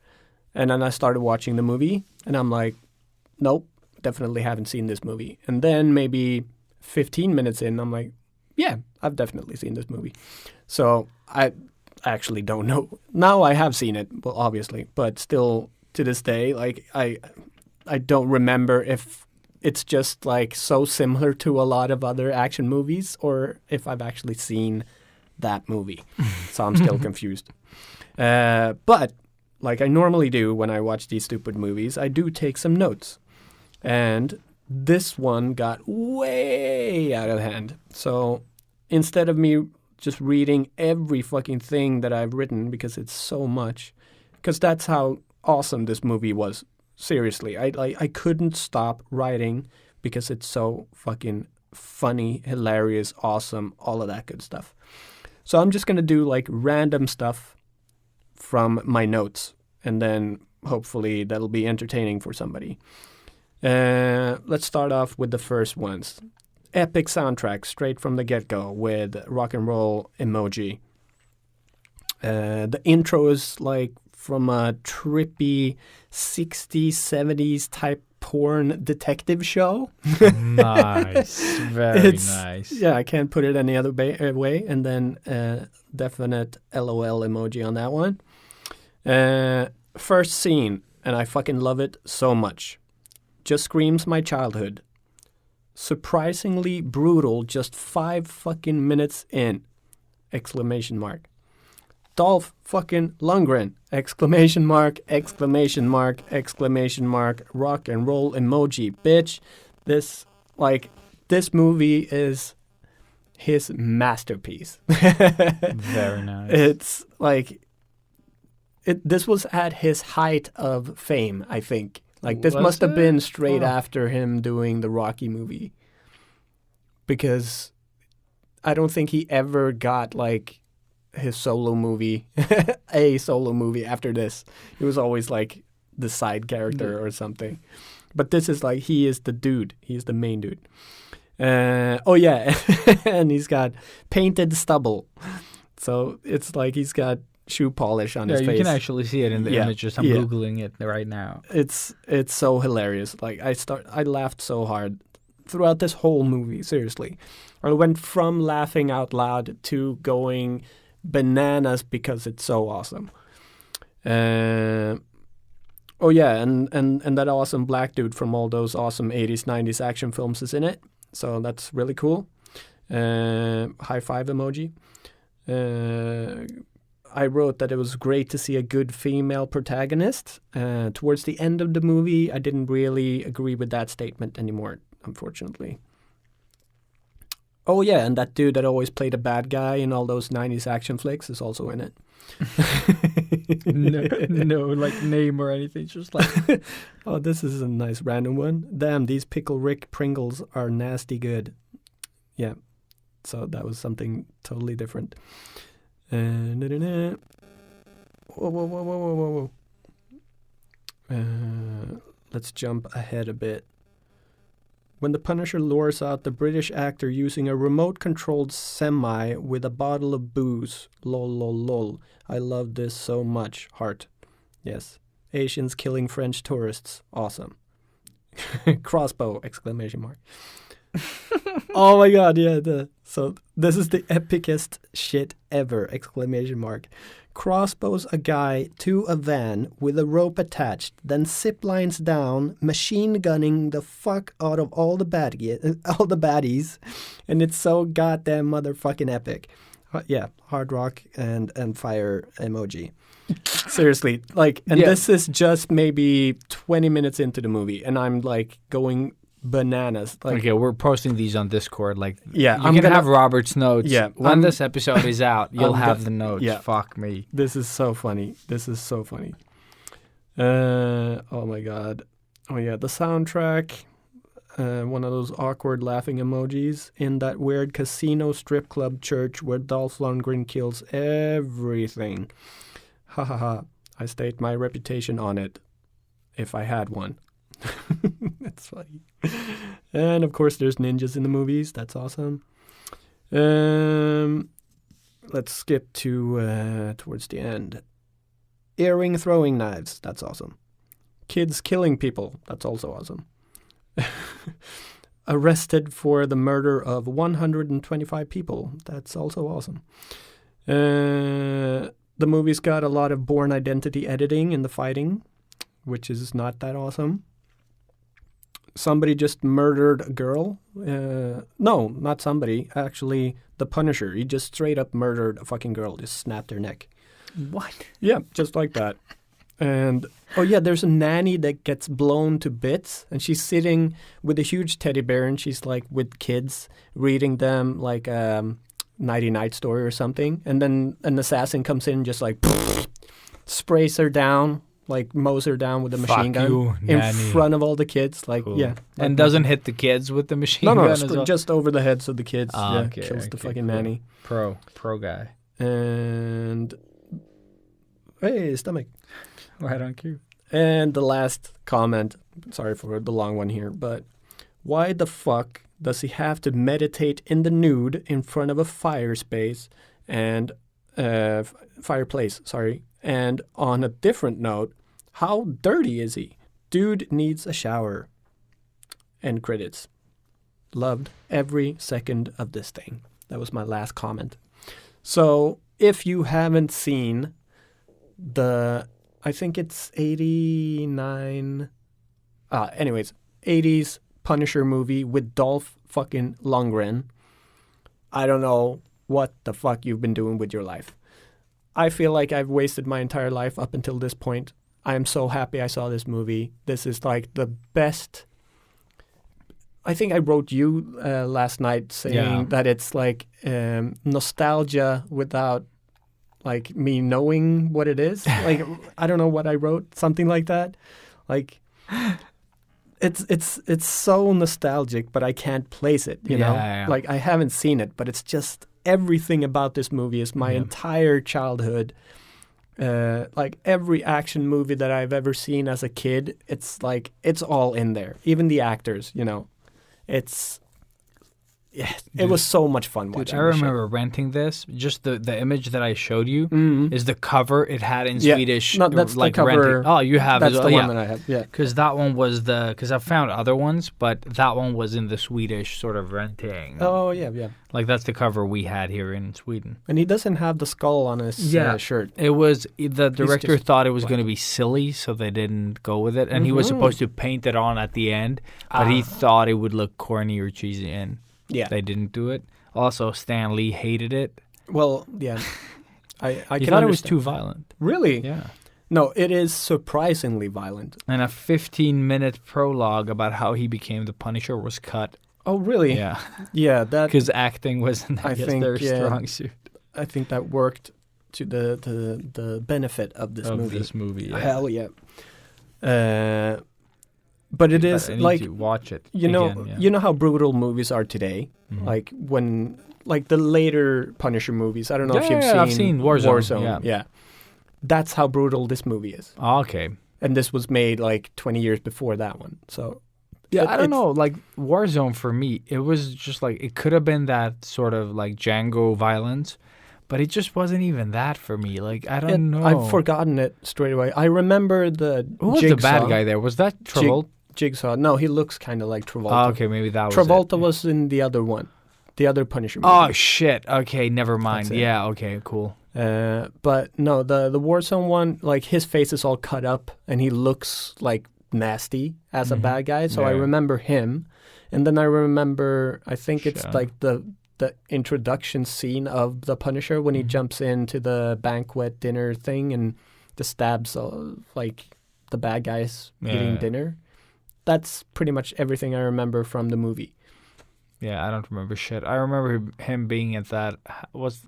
And then I started watching the movie, and I'm like, nope, definitely haven't seen this movie. And then maybe 15 minutes in, I'm like, yeah, I've definitely seen this movie. So I actually don't know. Now I have seen it, well, obviously, but still to this day, like I don't remember if it's just like so similar to a lot of other action movies or if I've actually seen that movie. So I'm still confused. But like I normally do when I watch these stupid movies, I do take some notes. And this one got way out of hand. So instead of me just reading every fucking thing that I've written, because it's so much, because that's how awesome this movie was. Seriously, I couldn't stop writing because it's so fucking funny, hilarious, awesome, all of that good stuff. So I'm just going to do like random stuff from my notes, and then hopefully that'll be entertaining for somebody. Let's start off with the first ones. Epic soundtrack straight from the get-go with rock and roll emoji. The intro is like from a trippy 60s, 70s type porn detective show. Nice. Very nice. Yeah, I can't put it any other way. And then definite LOL emoji on that one. First scene, and I fucking love it so much. Just screams my childhood. Surprisingly brutal just 5 fucking minutes in! Exclamation mark. Dolph fucking Lundgren! Exclamation mark, exclamation mark, exclamation mark, rock and roll emoji, bitch. This movie is his masterpiece. Very nice. It's like, this was at his height of fame, I think. Like, this must have been straight after him doing the Rocky movie. Because I don't think he ever got, like, his solo movie, a solo movie after this. He was always, like, the side character or something. But this is, like, he is the dude. He is the main dude. Oh, yeah. And he's got painted stubble. So it's like he's got shoe polish on his face. You can actually see it in the images. I'm Googling it right now. It's so hilarious. Like I laughed so hard throughout this whole movie, seriously. I went from laughing out loud to going bananas because it's so awesome. Oh yeah, and that awesome black dude from all those awesome 80s, 90s action films is in it. So that's really cool. High five emoji. I wrote that it was great to see a good female protagonist. Towards the end of the movie, I didn't really agree with that statement anymore, unfortunately. Oh yeah, and that dude that always played a bad guy in all those 90s action flicks is also in it. no, like name or anything, just like... Oh, this is a nice random one. Damn, these Pickle Rick Pringles are nasty good. Yeah, so that was something totally different. Whoa. Let's jump ahead a bit. When the Punisher lures out the British actor using a remote-controlled semi with a bottle of booze. Lol, lol, lol. I love this so much. Heart. Yes. Asians killing French tourists. Awesome. Crossbow! Exclamation mark. Oh my god, yeah. So this is the epicest shit ever! Exclamation mark. Crossbows a guy to a van with a rope attached, then zip lines down, machine gunning the fuck out of all the baddies, and it's so goddamn motherfucking epic. Yeah, hard rock and fire emoji. Seriously, like, and this is just maybe 20 minutes into the movie, and I'm like going bananas. Like, okay, we're posting these on Discord. Like, yeah, I'm gonna have Robert's notes. Yeah, when this episode is out, you'll have the notes. Yeah. Fuck me. This is so funny. Oh my god. Oh yeah, the soundtrack. One of those awkward laughing emojis in that weird casino strip club church where Dolph Lundgren kills everything. Ha ha ha. I staked my reputation on it. If I had one. That's funny. And of course there's ninjas in the movies. That's awesome. Let's skip to towards the end. Earring throwing knives. That's awesome. Kids killing people. That's also awesome. Arrested for the murder of 125 people. That's also awesome. The movie's got a lot of Bourne Identity editing in the fighting, which is not that awesome. Somebody just murdered a girl. No, not somebody. Actually, the Punisher. He just straight up murdered a fucking girl. Just snapped her neck. What? Yeah, just like that. And, oh yeah, there's a nanny that gets blown to bits. And she's sitting with a huge teddy bear. And she's like with kids, reading them like Nighty Night Story or something. And then an assassin comes in and just like sprays her down. Like mows her down with a machine gun in front of all the kids. Like, cool. Yeah. And doesn't hit the kids with the machine gun as well? Just over the heads of the kids. Kills the fucking nanny. Pro guy. And, hey, stomach. Right on cue. And the last comment, sorry for the long one here, but why the fuck does he have to meditate in the nude in front of a fireplace? And And on a different note, how dirty is he? Dude needs a shower. End credits. Loved every second of this thing. That was my last comment. So if you haven't seen I think it's 89, 80s Punisher movie with Dolph fucking Lundgren, I don't know what the fuck you've been doing with your life. I feel like I've wasted my entire life up until this point. I am so happy I saw this movie. This is like the best. I think I wrote you last night saying that it's like nostalgia without like me knowing what it is. Like, I don't know what I wrote, something like that. Like, it's so nostalgic, but I can't place it, you know? Yeah. Like, I haven't seen it, but it's just everything about this movie is my entire childhood. Like, every action movie that I've ever seen as a kid, it's like, it's all in there. Even the actors, you know? It was so much fun watching. I remember renting this. Just the image that I showed you is the cover it had in Swedish. No, that's like the cover. Renting. Oh, you have. That's the one that I have. Yeah, because that one was because I found other ones, but that one was in the Swedish sort of renting. Oh yeah. Like that's the cover we had here in Sweden. And he doesn't have the skull on his shirt. It was the director thought it was going to be silly, so they didn't go with it. And he was supposed to paint it on at the end, but he thought it would look corny or cheesy, and they didn't do it. Also, Stan Lee hated it. Well, yeah, I thought it was too violent. Really? Yeah. No, it is surprisingly violent. And a 15-minute prologue about how he became the Punisher was cut. Oh, really? Yeah. Yeah, that because acting wasn't their strong suit. I think that worked to the benefit of this movie. Yeah. Hell yeah. But it is I need like to watch it. You know, again, you know how brutal movies are today. Like when, like the later Punisher movies. I don't know if you've seen. I've seen Warzone. Yeah, that's how brutal this movie is. Oh, okay. And this was made like 20 years before that one. So yeah, I don't know. Like Warzone for me, it was just like it could have been that sort of like Django violence. But it just wasn't even that for me. Like, I don't know. I've forgotten it straight away. I remember the Who was the bad guy there? Was that Travolta? Jigsaw. No, he looks kind of like Travolta. Oh, okay, maybe that was Travolta it. was in the other one, the other Punisher movie. Oh shit. Okay, never mind. That's it. Yeah. Okay. Cool. But no, the Warzone one, like his face is all cut up and he looks like nasty as a bad guy. So I Yeah. remember him, and then I remember I think it's Sure. like the introduction scene of the Punisher when he jumps into the banquet dinner thing and the stabs like the bad guys eating Yeah. dinner. That's pretty much everything I remember from the movie. Yeah, I don't remember shit. I remember him being at that.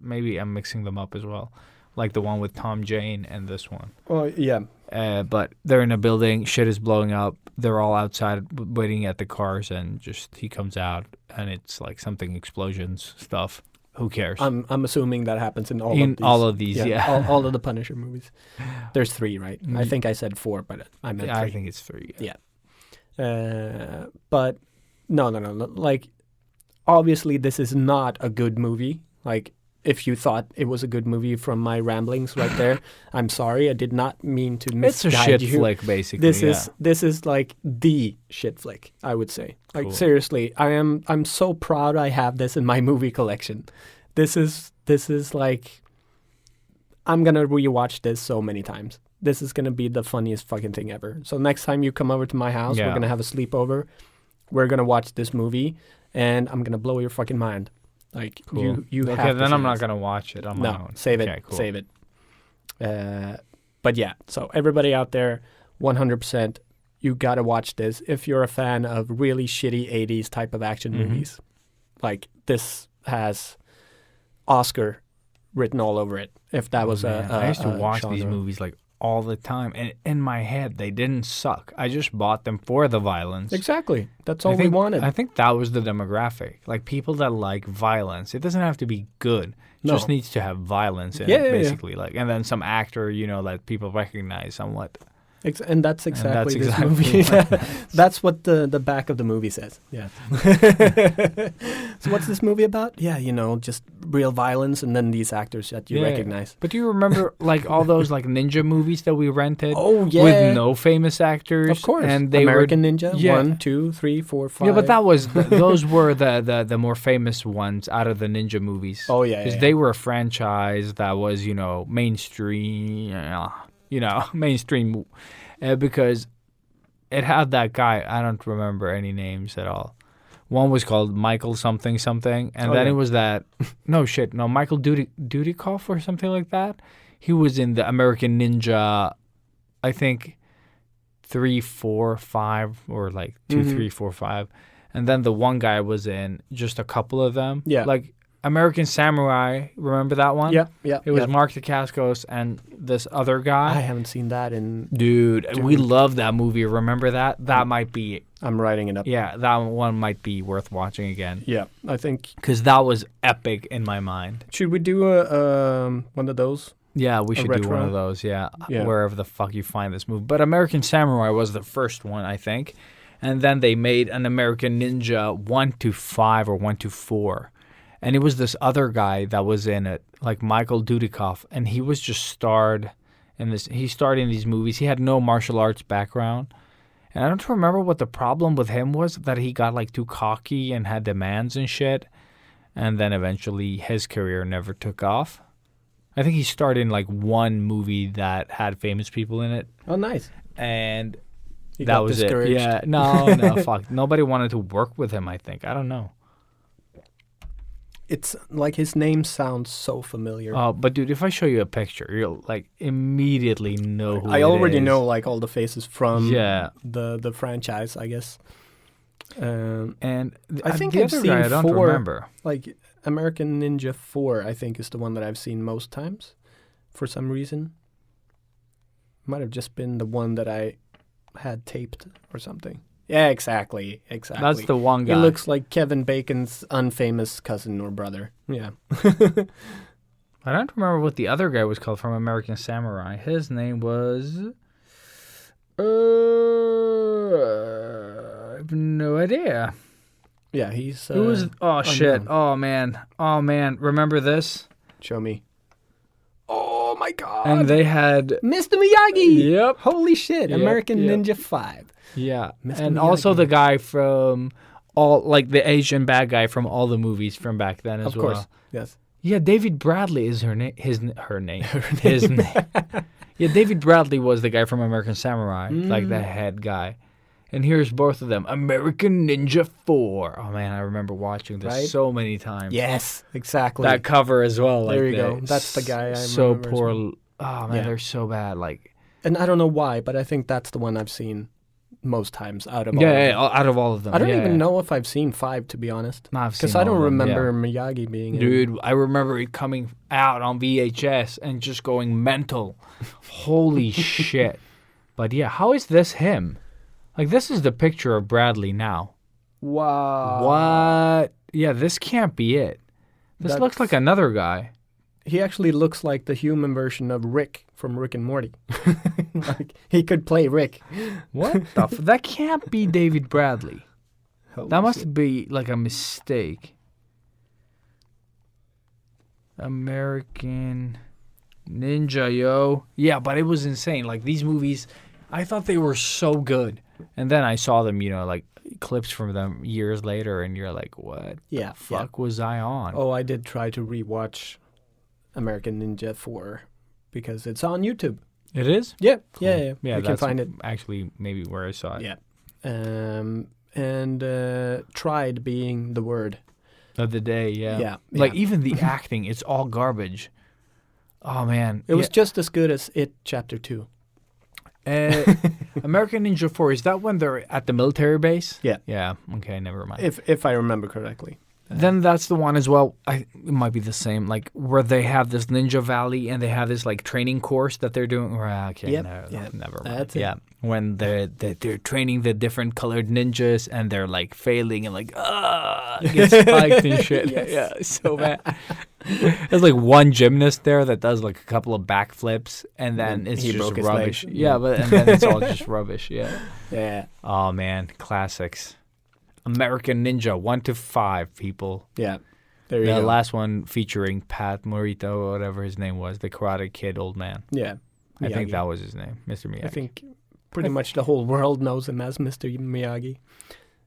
Maybe I'm mixing them up as well, like the one with Tom Jane and this one. Oh yeah. But they're in a building. Shit is blowing up. They're all outside waiting at the cars, and just he comes out, and it's like something explosions stuff. Who cares? I'm assuming that happens in all of these. Yeah. all of the Punisher movies. There's 3, right? I think I said 4, but I meant 3. I think it's 3. Yeah. But no. Like, obviously, this is not a good movie. Like, if you thought it was a good movie from my ramblings right there, I'm sorry. I did not mean to misguide It's a shit you. flick, basically. This is like the shit flick, I would say. Like, Cool. seriously, I'm so proud I have this in my movie collection. This is like, I'm gonna rewatch this so many times. This is gonna be the funniest fucking thing ever. So next time you come over to my house, Yeah. we're gonna have a sleepover. We're gonna watch this movie, and I'm gonna blow your fucking mind. Like, Cool. you Okay, have to then see I'm not this. gonna watch it on my own. Save it. Okay, cool. Save it. But yeah, so everybody out there, 100%, you gotta watch this if you're a fan of really shitty 80s type of action movies. Like, this has Oscar written all over it. If that was Man, a I used to watch these genre. movies like all the time, and in my head they didn't suck. I just bought them for the violence. Exactly. That's all I think, we wanted. I think that was the demographic. Like people that like violence. It doesn't have to be good. It No. just needs to have violence in Yeah, it, yeah, yeah. basically. Like, and then some actor, that people recognize somewhat. And that's exactly this exactly movie. what That's what the back of the movie says. Yeah. So what's this movie about? Yeah, just real violence and then these actors that you Yeah. recognize. But do you remember like all those like ninja movies that we rented? Oh, yeah. With no famous actors. Of course. And they American were, Ninja, yeah. 1, 2, 3, 4, 5. Yeah, but that was those were the more famous ones out of the ninja movies. Oh, yeah, because yeah. they were a franchise that was mainstream, mainstream, because it had that guy. I don't remember any names at all. One was called Michael something, and Oh, then yeah. it was that Michael Dudikoff or something like that. He was in the American Ninja, I think 3, 4, 5, or like 2, 3, 4, 5. And then the one guy was in just a couple of them. Yeah. Like American Samurai, remember that one? Yeah. It was Mark Dacascos and this other I guy. haven't seen that in... Dude, we love that movie. Remember that? That might be, I'm writing it up. that one might be worth watching again. Yeah, I think... Because that was epic in my mind. Should we do one of those? Yeah, we should do retro? one of those, yeah, Yeah. wherever the fuck you find this movie. But American Samurai was the first one, I think. And then they made an American Ninja 1 to 5 or 1 to 4. And it was this other guy that was in it, like Michael Dudikoff. And he was just starred in this. He starred in these movies. He had no martial arts background. And I don't remember what the problem with him was, that he got like too cocky and had demands and shit. And then eventually his career never took off. I think he starred in like one movie that had famous people in it. Oh, nice. And He that got was discouraged. it. Yeah, no, fuck. Nobody wanted to work with him, I think. I don't know. It's like his name sounds so familiar. Oh, but dude, if I show you a picture, you'll like immediately know who I it already is. know like all the faces from Yeah. the franchise, I guess. And I think the I've other seen guy, I don't 4. remember. Like American Ninja 4, I think, is the one that I've seen most times for some reason. Might have just been the one that I had taped or something. Yeah, exactly. That's the one guy. He looks like Kevin Bacon's unfamous cousin or brother. Yeah. I don't remember what the other guy was called from American Samurai. His name was... I have no idea. Yeah, he's... Who was... Oh, shit. unknown. Oh, man. Remember this? Show me. Oh my my god! And they had Mr. Miyagi. Yep. Holy shit! Yep, American yep. Ninja 5. Yeah, Mr. and Miyagi. also the guy from all, like the Asian bad guy from all the movies from back then as Of well. course. Yes. Yeah, David Bradley is her name. His name. Yeah, David Bradley was the guy from American Samurai, like the head guy. And here's both of them. American Ninja 4. Oh man, I remember watching this Right? so many times. Yes. Exactly. That cover as well. There like you go. That's the guy I so remember as poor. well. Oh man, Yeah. they're so bad. Like And I don't know why, but I think that's the one I've seen most times out of all. yeah, of yeah, them. out of all of them. I don't yeah, even yeah. know if I've seen 5, to be honest. No, I've seen Because I all don't of them, remember yeah. Miyagi being in. Dude, I remember it coming out on VHS and just going mental. Holy shit. But yeah, how is this him? Like, this is the picture of Bradley now. Wow. What? Yeah, this can't be it. This looks That's- like another guy. He actually looks like the human version of Rick from Rick and Morty. Like, he could play Rick. What the that can't be David Bradley. Holy That must shit. be like a mistake. American Ninja, yo. Yeah, but it was insane. Like, these movies, I thought they were so good. And then I saw them, you know, like clips from them years later, and you're like, what Yeah. the fuck was I on? Oh, I did try to rewatch American Ninja 4 because it's on YouTube. It is? Yeah. Cool. Yeah. Yeah, You can that's find it. actually maybe where I saw it. Yeah. And tried being the word. Of the day, yeah. Yeah, Like, yeah. even the acting, it's all garbage. Oh, man. It was just as good as It Chapter 2. American Ninja 4, is that when they're at the military base? Yeah. Yeah, okay, never mind. If I remember correctly. Then that's the one as well. It might be the same, like where they have this Ninja Valley and they have this like training course that they're doing. Okay, Yep, no, yep, never mind. that's it. Yeah, when they're training the different colored ninjas and they're like failing and like get spiked and shit. Yes. Yeah, it's so bad. There's like one gymnast there that does like a couple of backflips and then it's he just broke his rubbish. leg. Yeah, but and then it's all just rubbish. Yeah. Yeah. Oh man, classics. American Ninja 1 to 5, people. Yeah. There you The go. last one featuring Pat Morita or whatever his name was, the Karate Kid old man. Yeah. I think Miyagi. that was his name, Mr. Miyagi. I think pretty much the whole world knows him as Mr. Miyagi.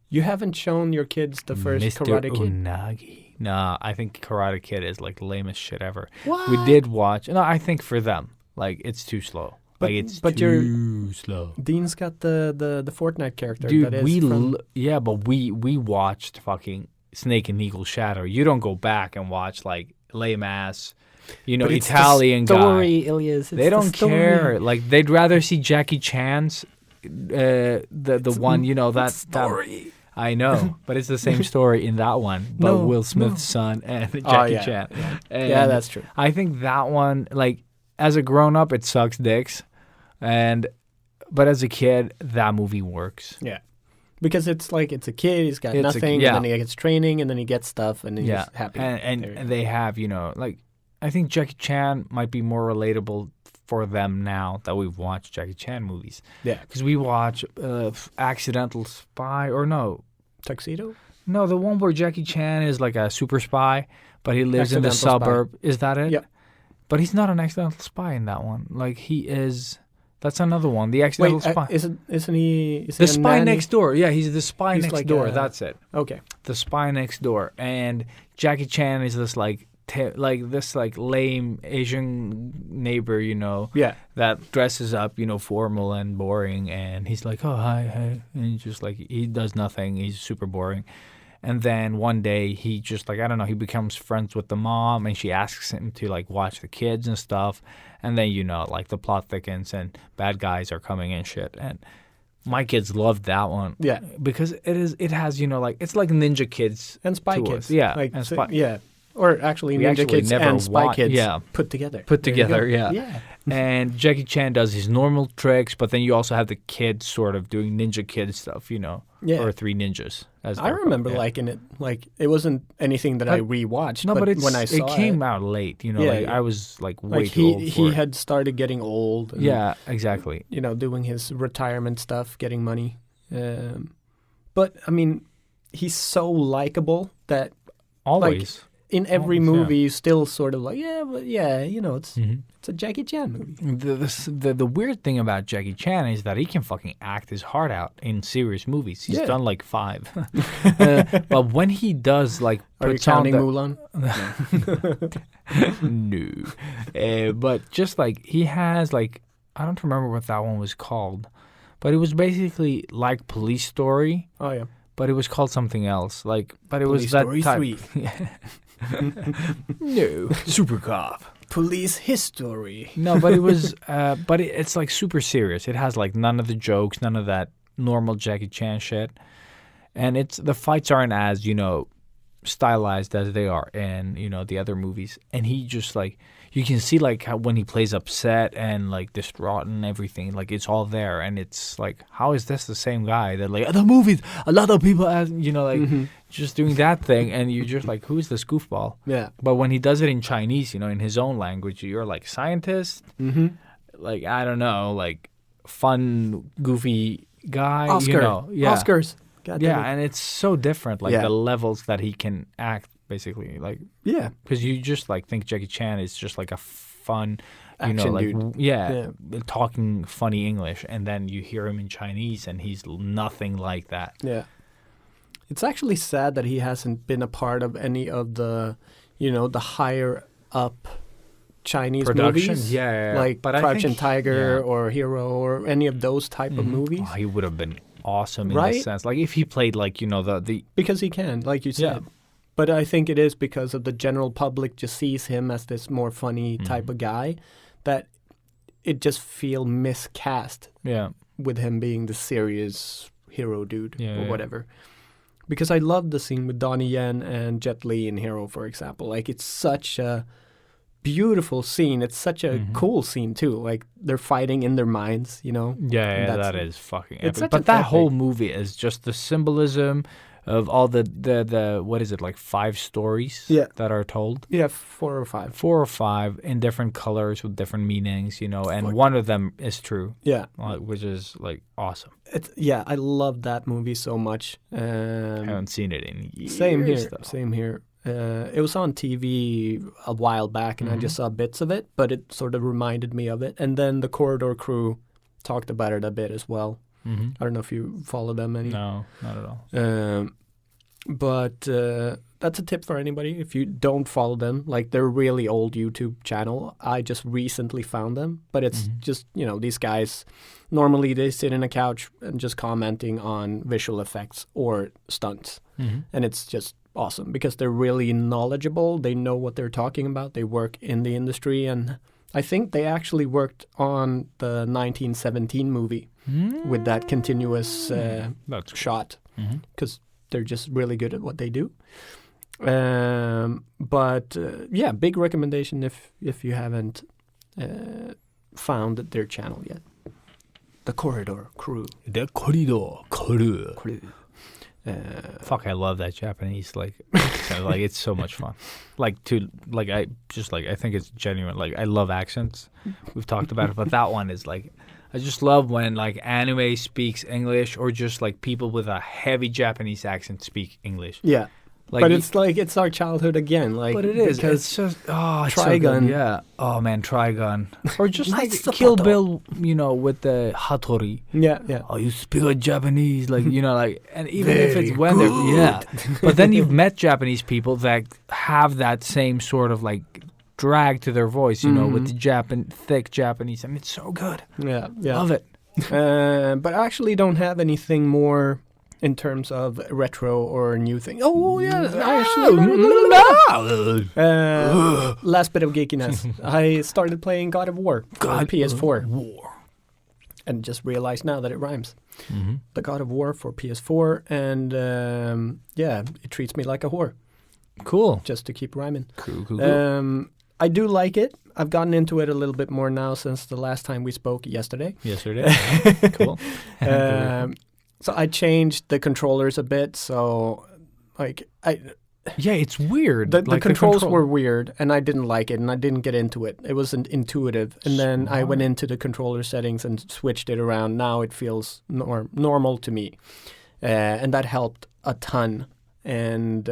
You haven't shown your kids the first Mr. Karate Kid. Unagi. Nah, I think Karate Kid is like lamest shit ever. What? We did watch. No, I think for them, like it's too slow. But- like it's but too slow. Dean's got the Fortnite character. Dude, that is we from, but we watched fucking Snake and Eagle Shadow. You don't go back and watch like lame ass, but it's the Italian guy. story, Ilias. They don't care. Like they'd rather see Jackie Chan's the one, that story. I know, but it's the same story in that one. But No, Will Smith's son and Jackie Oh, yeah. Chan. And Yeah, that's true. I think that one, like as a grown up, it sucks dicks, but as a kid, that movie works. Yeah. Because it's like it's a kid, he's got It's a- nothing, yeah. and then he gets training, and then he gets stuff, and then Yeah, he's happy. and There you and go. they have like I think Jackie Chan might be more relatable for them now that we've watched Jackie Chan movies. Yeah. Because we watch Accidental Spy, or no, Tuxedo? the one where Jackie Chan is like a super spy, but he lives in the Accidental Spy. suburb. Is that it? Yep. But he's not an accidental spy in that one. Like he is. That's another one. The accidental Wait, spy. isn't he? Is The he a spy nanny? next door. Yeah, he's the spy He's next like door. a- That's it. Okay. The spy next door. And Jackie Chan is this like this lame Asian neighbor, Yeah. that dresses up, formal and boring, and he's like, oh, hi, and he's just like, he does nothing, he's super boring. And then one day he just like, I don't know, he becomes friends with the mom, and she asks him to like watch the kids and stuff, and then like the plot thickens and bad guys are coming and shit. And my kids loved that one. Yeah. Because it has like, it's like Ninja Kids And Spy to Kids. us. Yeah, Like, and so- Spy- yeah. Or actually, We Ninja actually Kids never and Spy wa- Kids yeah. put together. Put There you together, go. yeah. Yeah. And Jackie Chan does his normal tricks, but then you also have the kids sort of doing Ninja Kid stuff, Yeah. or Three Ninjas. As I they're remember called, yeah. liking it. Like, it wasn't anything that I rewatched. No, but when I saw it came out late. Yeah, like yeah. I was like way like too old for he it. had started getting old. And, Yeah, exactly. doing his retirement stuff, getting money. But I mean, he's so likable that Always. in every Almost, yeah. movie, you still sort of like, it's a Jackie Chan movie. The weird thing about Jackie Chan is that he can fucking act his heart out in serious movies. He's done like 5. But when he does like Are you puts on counting the, Mulan? no. But just like he has like, I don't remember what that one was called, but it was basically like Police Story, Oh yeah. but it was called something else. Like, but it was Police that Story type. 3. No, Super Cop. Police History. No, but it was, it's like super serious. It has like none of the jokes, none of that normal Jackie Chan shit, and the fights aren't as stylized as they are in the other movies. And he just like, you can see like how when he plays upset and like distraught and everything, like it's all there. And it's like, how is this the same guy that like the movies a lot of people just doing that thing, and you're just like, who's this goofball? Yeah. But when he does it in Chinese, in his own language, you're like, scientist, like I don't know, like fun goofy guy, Oscars. God damn it. and it's so different, like the levels that he can act, basically, like because you just like think Jackie Chan is just like a fun, Action dude. talking funny English, and then you hear him in Chinese, and he's nothing like that. Yeah. It's actually sad that he hasn't been a part of any of the, the higher up Chinese Productions, movies. Like but Crouching Tiger or Hero or any of those type of movies. Oh, he would have been awesome in Right? the sense, like if he played like the Because he can, like you said. But I think it is because of the general public just sees him as this more funny type of guy that it just feel miscast with him being the serious hero dude or whatever. Because I love the scene with Donnie Yen and Jet Li in Hero, for example. Like, it's such a beautiful scene. It's such a cool scene, too. Like, they're fighting in their minds, Yeah, that is fucking It's epic. such But an that epic- whole movie is just the symbolism of all the what is it, like 5 stories that are told? Yeah, 4 or 5. 4 or 5 in different colors with different meanings, and one of them is true. Yeah. Which is like awesome. I love that movie so much. I haven't seen it in years. Same here. though. Same here. It was on TV a while back, and I just saw bits of it, but it sort of reminded me of it. And then the Corridor Crew talked about it a bit as well. I don't know if you follow them any. No, not at all. But that's a tip for anybody. If you don't follow them, like they're a really old YouTube channel. I just recently found them, but it's just, these guys, normally they sit in a couch and just commenting on visual effects or stunts. And it's just awesome because they're really knowledgeable. They know what they're talking about. They work in the industry, and I think they actually worked on the 1917 movie with that continuous shot because they're just really good at what they do. But big recommendation if you haven't found their channel yet. The Corridor Crew. The Corridor Crew. Fuck, I love that Japanese. Like, it's so much fun. I think it's genuine. Like, I love accents. We've talked about it, but that one is like, I just love when like anime speaks English, or just like people with a heavy Japanese accent speak English. Yeah. Like, but it's like, it's our childhood again. Like, but it is. because It's just, it's Trigun. so good. Yeah. Oh, man, Trigun. Or just like Nice Kill Sapato. Bill, with the Hattori. Yeah. Oh, you speak Japanese, like, like, and even if it's Very when they're, good. But then you've met Japanese people that have that same sort of like drag to their voice, with the thick Japanese, and it's so good. Yeah. Love it. But I actually don't have anything more in terms of retro or new thing. Oh, yeah. Last bit of geekiness. I started playing God of War on PS4. And just realized now that it rhymes. The God of War for PS4. And it treats me like a whore. Cool. Just to keep rhyming. Cool. I do like it. I've gotten into it a little bit more now since the last time we spoke yesterday. Cool. So I changed the controllers a bit. So, like, it's weird. The controls were weird, and I didn't like it, and I didn't get into it. It wasn't intuitive. And then I went into the controller settings and switched it around. Now it feels normal to me. And that helped a ton. And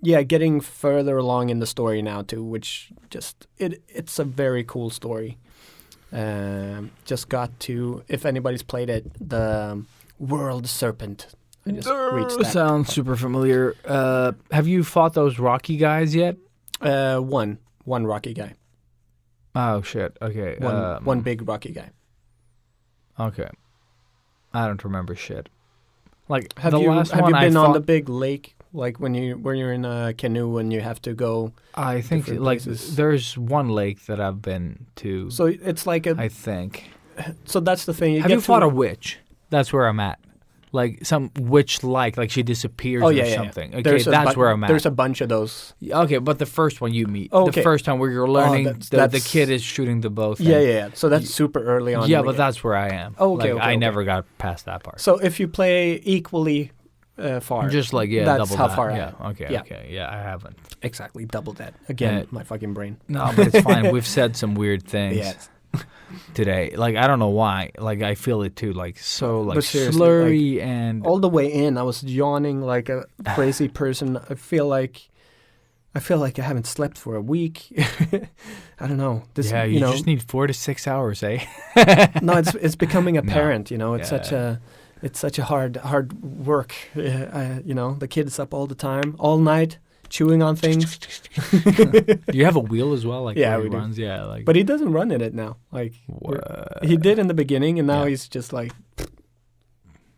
getting further along in the story now too, which just it's a very cool story. Just got to, if anybody's played it, the World Serpent. I just reached that. Sounds super familiar. Have you fought those Rocky guys yet? One Rocky guy. Oh shit. Okay. One big Rocky guy. Okay. I don't remember shit. Like Have the you last have one you I been on fought- the big lake, like when you're in a canoe and you have to go? I think different like places? there's one lake that I've been to. So it's like a. I think. So that's the thing. Have you fought a witch? That's where I'm at. Like some witch like she disappears or something. Okay, that's where I'm at. There's a bunch of those. Okay, but the first one you meet, Oh, the okay. first time where you're learning, the that's- kid is shooting the bow thing. Yeah. So that's super early on. Yeah, in the but game. that's where I am. Oh, okay, Like, okay, I okay. never got past that part. So if you play equally far, Just like that's double how that. far I Yeah. am. Okay. Yeah. Okay. Yeah, I haven't. Exactly, double that. Again, Uh, my fucking brain. No, but it's fine. We've said some weird things Yes. today. Like I don't know why. Like I feel it too. Like so like But seriously, slurry and All the way in, I was yawning like a crazy person. I feel like I haven't slept for a week. I don't know. This, yeah, you just need 4 to 6 hours, eh? no, it's becoming No. apparent. You know, it's Yeah. such a hard work. You know, the kid is up all the time, all night, chewing on things. Do you have a wheel as well? Like Yeah, where he we do. runs? Yeah, like But he doesn't run in it now. Like What? he did in the beginning, and now Yeah. he's just like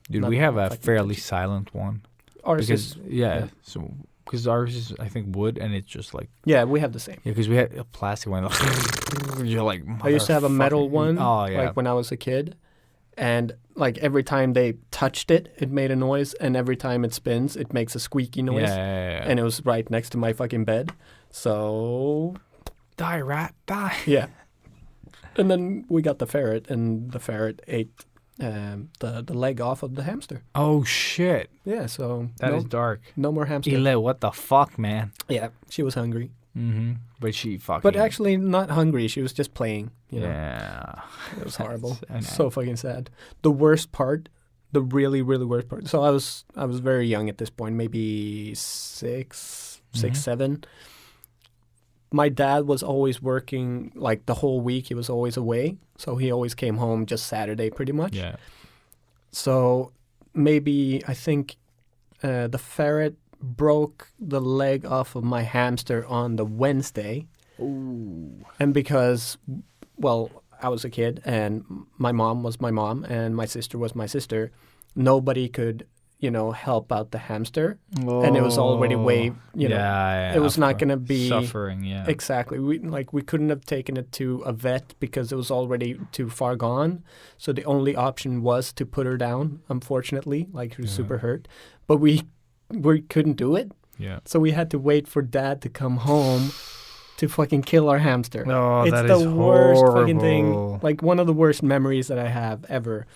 dude, not we have a fucking fairly touchy. silent one. ours Because is. yeah, so because ours is I think wood and it's just like Yeah, we have the same. yeah, because we had a plastic one. You're like I used to have a metal motherfucking- one, Oh yeah, like when I was a kid, and like every time they touched it, it made a noise, and every time it spins, it makes a squeaky noise. yeah. And it was right next to my fucking bed. So Die rat, die. yeah. And then we got the ferret, and the ferret ate the leg off of the hamster. Oh shit, Yeah, so that is dark. no more hamster. Ile, what the fuck, man? Yeah, she was hungry, Mm-hmm. But she fucking. but actually not hungry. She was just playing. You know, yeah. it was horrible. I know. So fucking sad. The worst part, the really worst part. So I was very young at this point, maybe six, Mhm. 7. My dad was always working like the whole week. He was always away, so he always came home just Saturday, pretty much. Yeah. So maybe I think the ferret broke the leg off of my hamster on the Wednesday. Ooh. And because, well, I was a kid and my mom was my mom and my sister was my sister, nobody could, help out the hamster. And it was already way, yeah, it was not going to be suffering. Yeah. Exactly. We couldn't have taken it to a vet because it was already too far gone. So the only option was to put her down, unfortunately, like she was super hurt. But we couldn't do it. Yeah. So we had to wait for Dad to come home to fucking kill our hamster. Oh, It's that the is worst fucking thing. horrible. Like one of the worst memories that I have ever.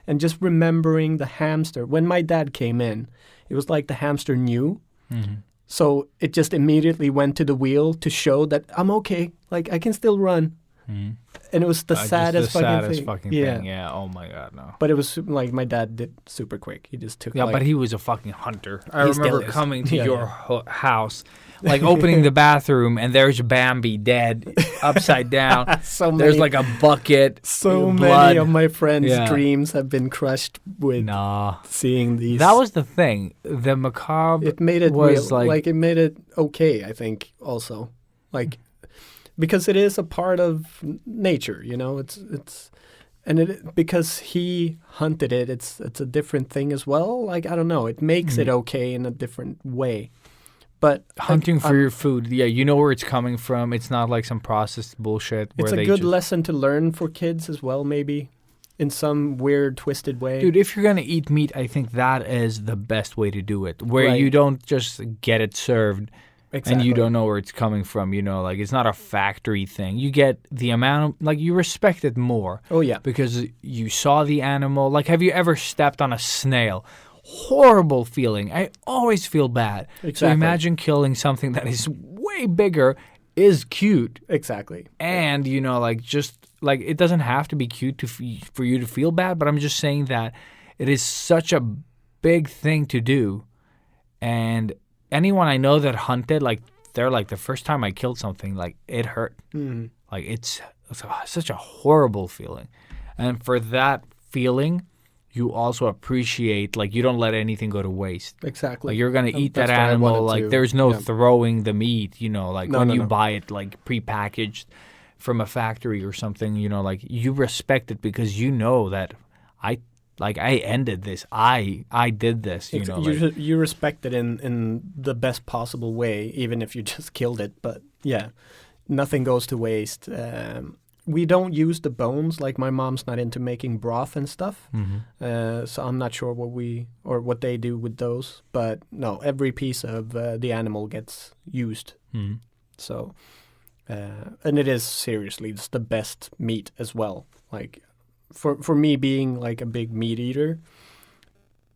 And just remembering the hamster. When my dad came in, it was like the hamster knew. Mm-hmm. So it just immediately went to the wheel to show that I'm okay. Like I can still run. Mm-hmm. And it was the saddest fucking yeah. thing. Yeah. Oh my god, no. But it was like my dad did super quick. He just took Yeah, like, but he was a fucking hunter. I He still remember is. coming to Yeah, your yeah. house, like opening the bathroom, and there's Bambi dead, upside down. so There's many, like a bucket. so blood. many of my friends' Yeah. dreams have been crushed with Nah. seeing these. That was the thing. The macabre it made it was real. like It made it okay, I think, also. Like because it is a part of nature, it's and it because he hunted it, it's a different thing as well. Like I don't know, it makes it okay in a different way. But hunting for your food. Yeah, you know where it's coming from. It's not like some processed bullshit. Where it's a they good just, lesson to learn for kids as well, maybe in some weird twisted way. Dude, if you're gonna eat meat, I think that is the best way to do it. Where Right. you don't just get it served and you don't know where it's coming from. Like it's not a factory thing. You get the amount of, like you respect it more Oh yeah. because you saw the animal. Like, have you ever stepped on a snail? Horrible feeling. I always feel bad. So Exactly. imagine killing something that is way bigger, is cute, Exactly. and like just like it doesn't have to be cute for you to feel bad. But I'm just saying that it is such a big thing to do, and anyone I know that hunted, like they're like the first time I killed something, like it hurt. Like it's such a horrible feeling, and for that feeling, you also appreciate, like, you don't let anything go to waste. Exactly. Like, you're going to eat that That's what I animal. wanted Like, to- there's no yeah. throwing the meat, you know, like when you No. buy it, like, prepackaged from a factory or something, you know, like, you respect it because you know that I ended this. I did this, you know. Like, You respect it in the best possible way, even if you just killed it. But, yeah, nothing goes to waste. We don't use the bones. Like, my mom's not into making broth and stuff. So I'm not sure what they do with those. But no, every piece of the animal gets used. So, and it is seriously, it's the best meat as well. Like, for me being like a big meat eater,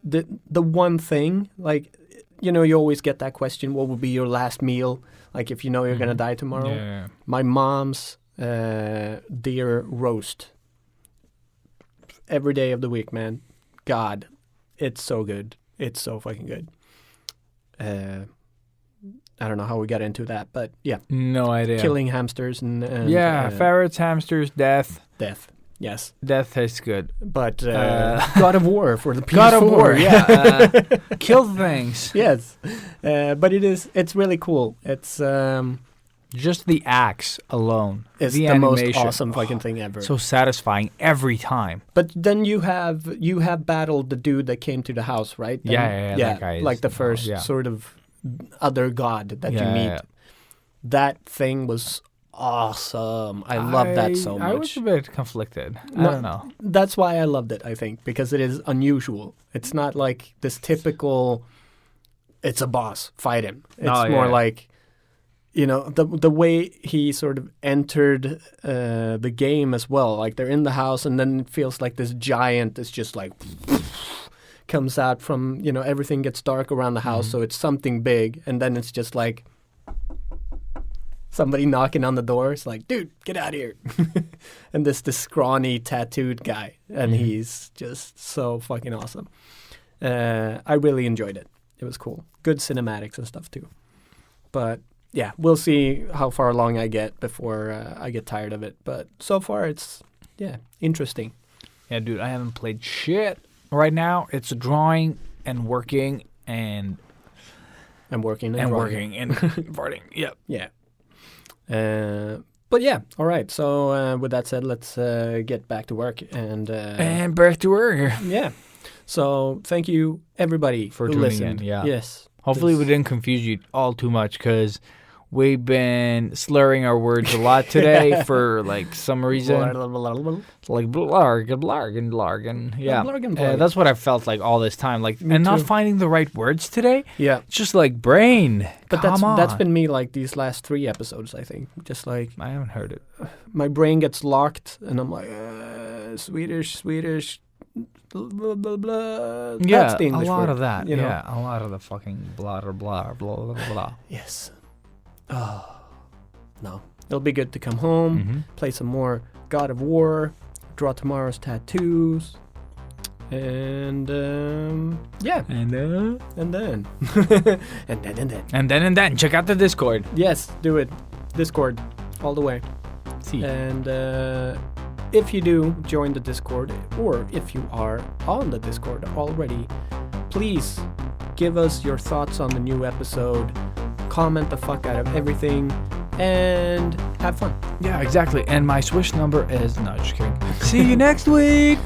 the one thing, like, you know, you always get that question, what would be your last meal? Like, if you know you're gonna die tomorrow. yeah. My mom's deer roast every day of the week, man. God, it's so good. It's so fucking good. I don't know how we got into that, but yeah, No idea. killing hamsters and Ferrets, hamsters, death. death. Yes, Death tastes good. but God of War for the PS4. God of War, yeah. Kill things. Yes, but it's really cool. It's Just the axe alone. it's the the most animation. awesome fucking thing ever. So satisfying every time. But then you have battled the dude that came to the house, right? Then- Yeah, that guy is- like the first yeah. sort of other god that you Yeah, meet. yeah. That thing was awesome. I love that so I was much. a bit conflicted. I No, don't know. That's why I loved it, I think, because it is unusual. It's not like this typical, it's a boss, fight him. It's Oh, more yeah. like, you know, the way he sort of entered the game as well. Like, they're in the house and then it feels like this giant is just like comes out from, you know, everything gets dark around the house, so it's something big, and then it's just like somebody knocking on the door. It's like, dude, get out of here. And this scrawny tattooed guy, and he's just so fucking awesome. I really enjoyed it. It was cool. Good cinematics and stuff too. But yeah, we'll see how far along I get before I get tired of it. But so far, it's interesting. Yeah, dude, I haven't played shit. Right now, it's drawing and working and I'm working and drawing. working and farting. Yep. Yeah. But yeah, all right. So with that said, let's get back to work and And back to work. yeah. So thank you everybody For who tuning listened. in, yeah. Yes. Hopefully, we This- didn't confuse you all too much because we've been slurring our words a lot today for like some reason. Like blarg and blarg and blarg and yeah. Blarg and blarg. That's what I felt like all this time. Like and not too. finding the right words today. Yeah. It's just like brain. But Come on. that's been me like these last 3 episodes, I think. Just like I haven't heard it. my brain gets locked and I'm like Swedish, blah blah blah. Yeah, That's the English a lot word, of that. you know? Yeah, a lot of the fucking blah blah blah blah blah blah. Yes. Oh. No. It'll be good to come home, Mm-hmm. play some more God of War, draw tomorrow's tattoos, and yeah, And and then and then. and then check out the Discord. Yes, do it. Discord, all the way. See. And if you do join the Discord, or if you are on the Discord already, please give us your thoughts on the new episode, comment the fuck out of everything, and have fun. Yeah, exactly. And my Swish number is no, just kidding. See you next week.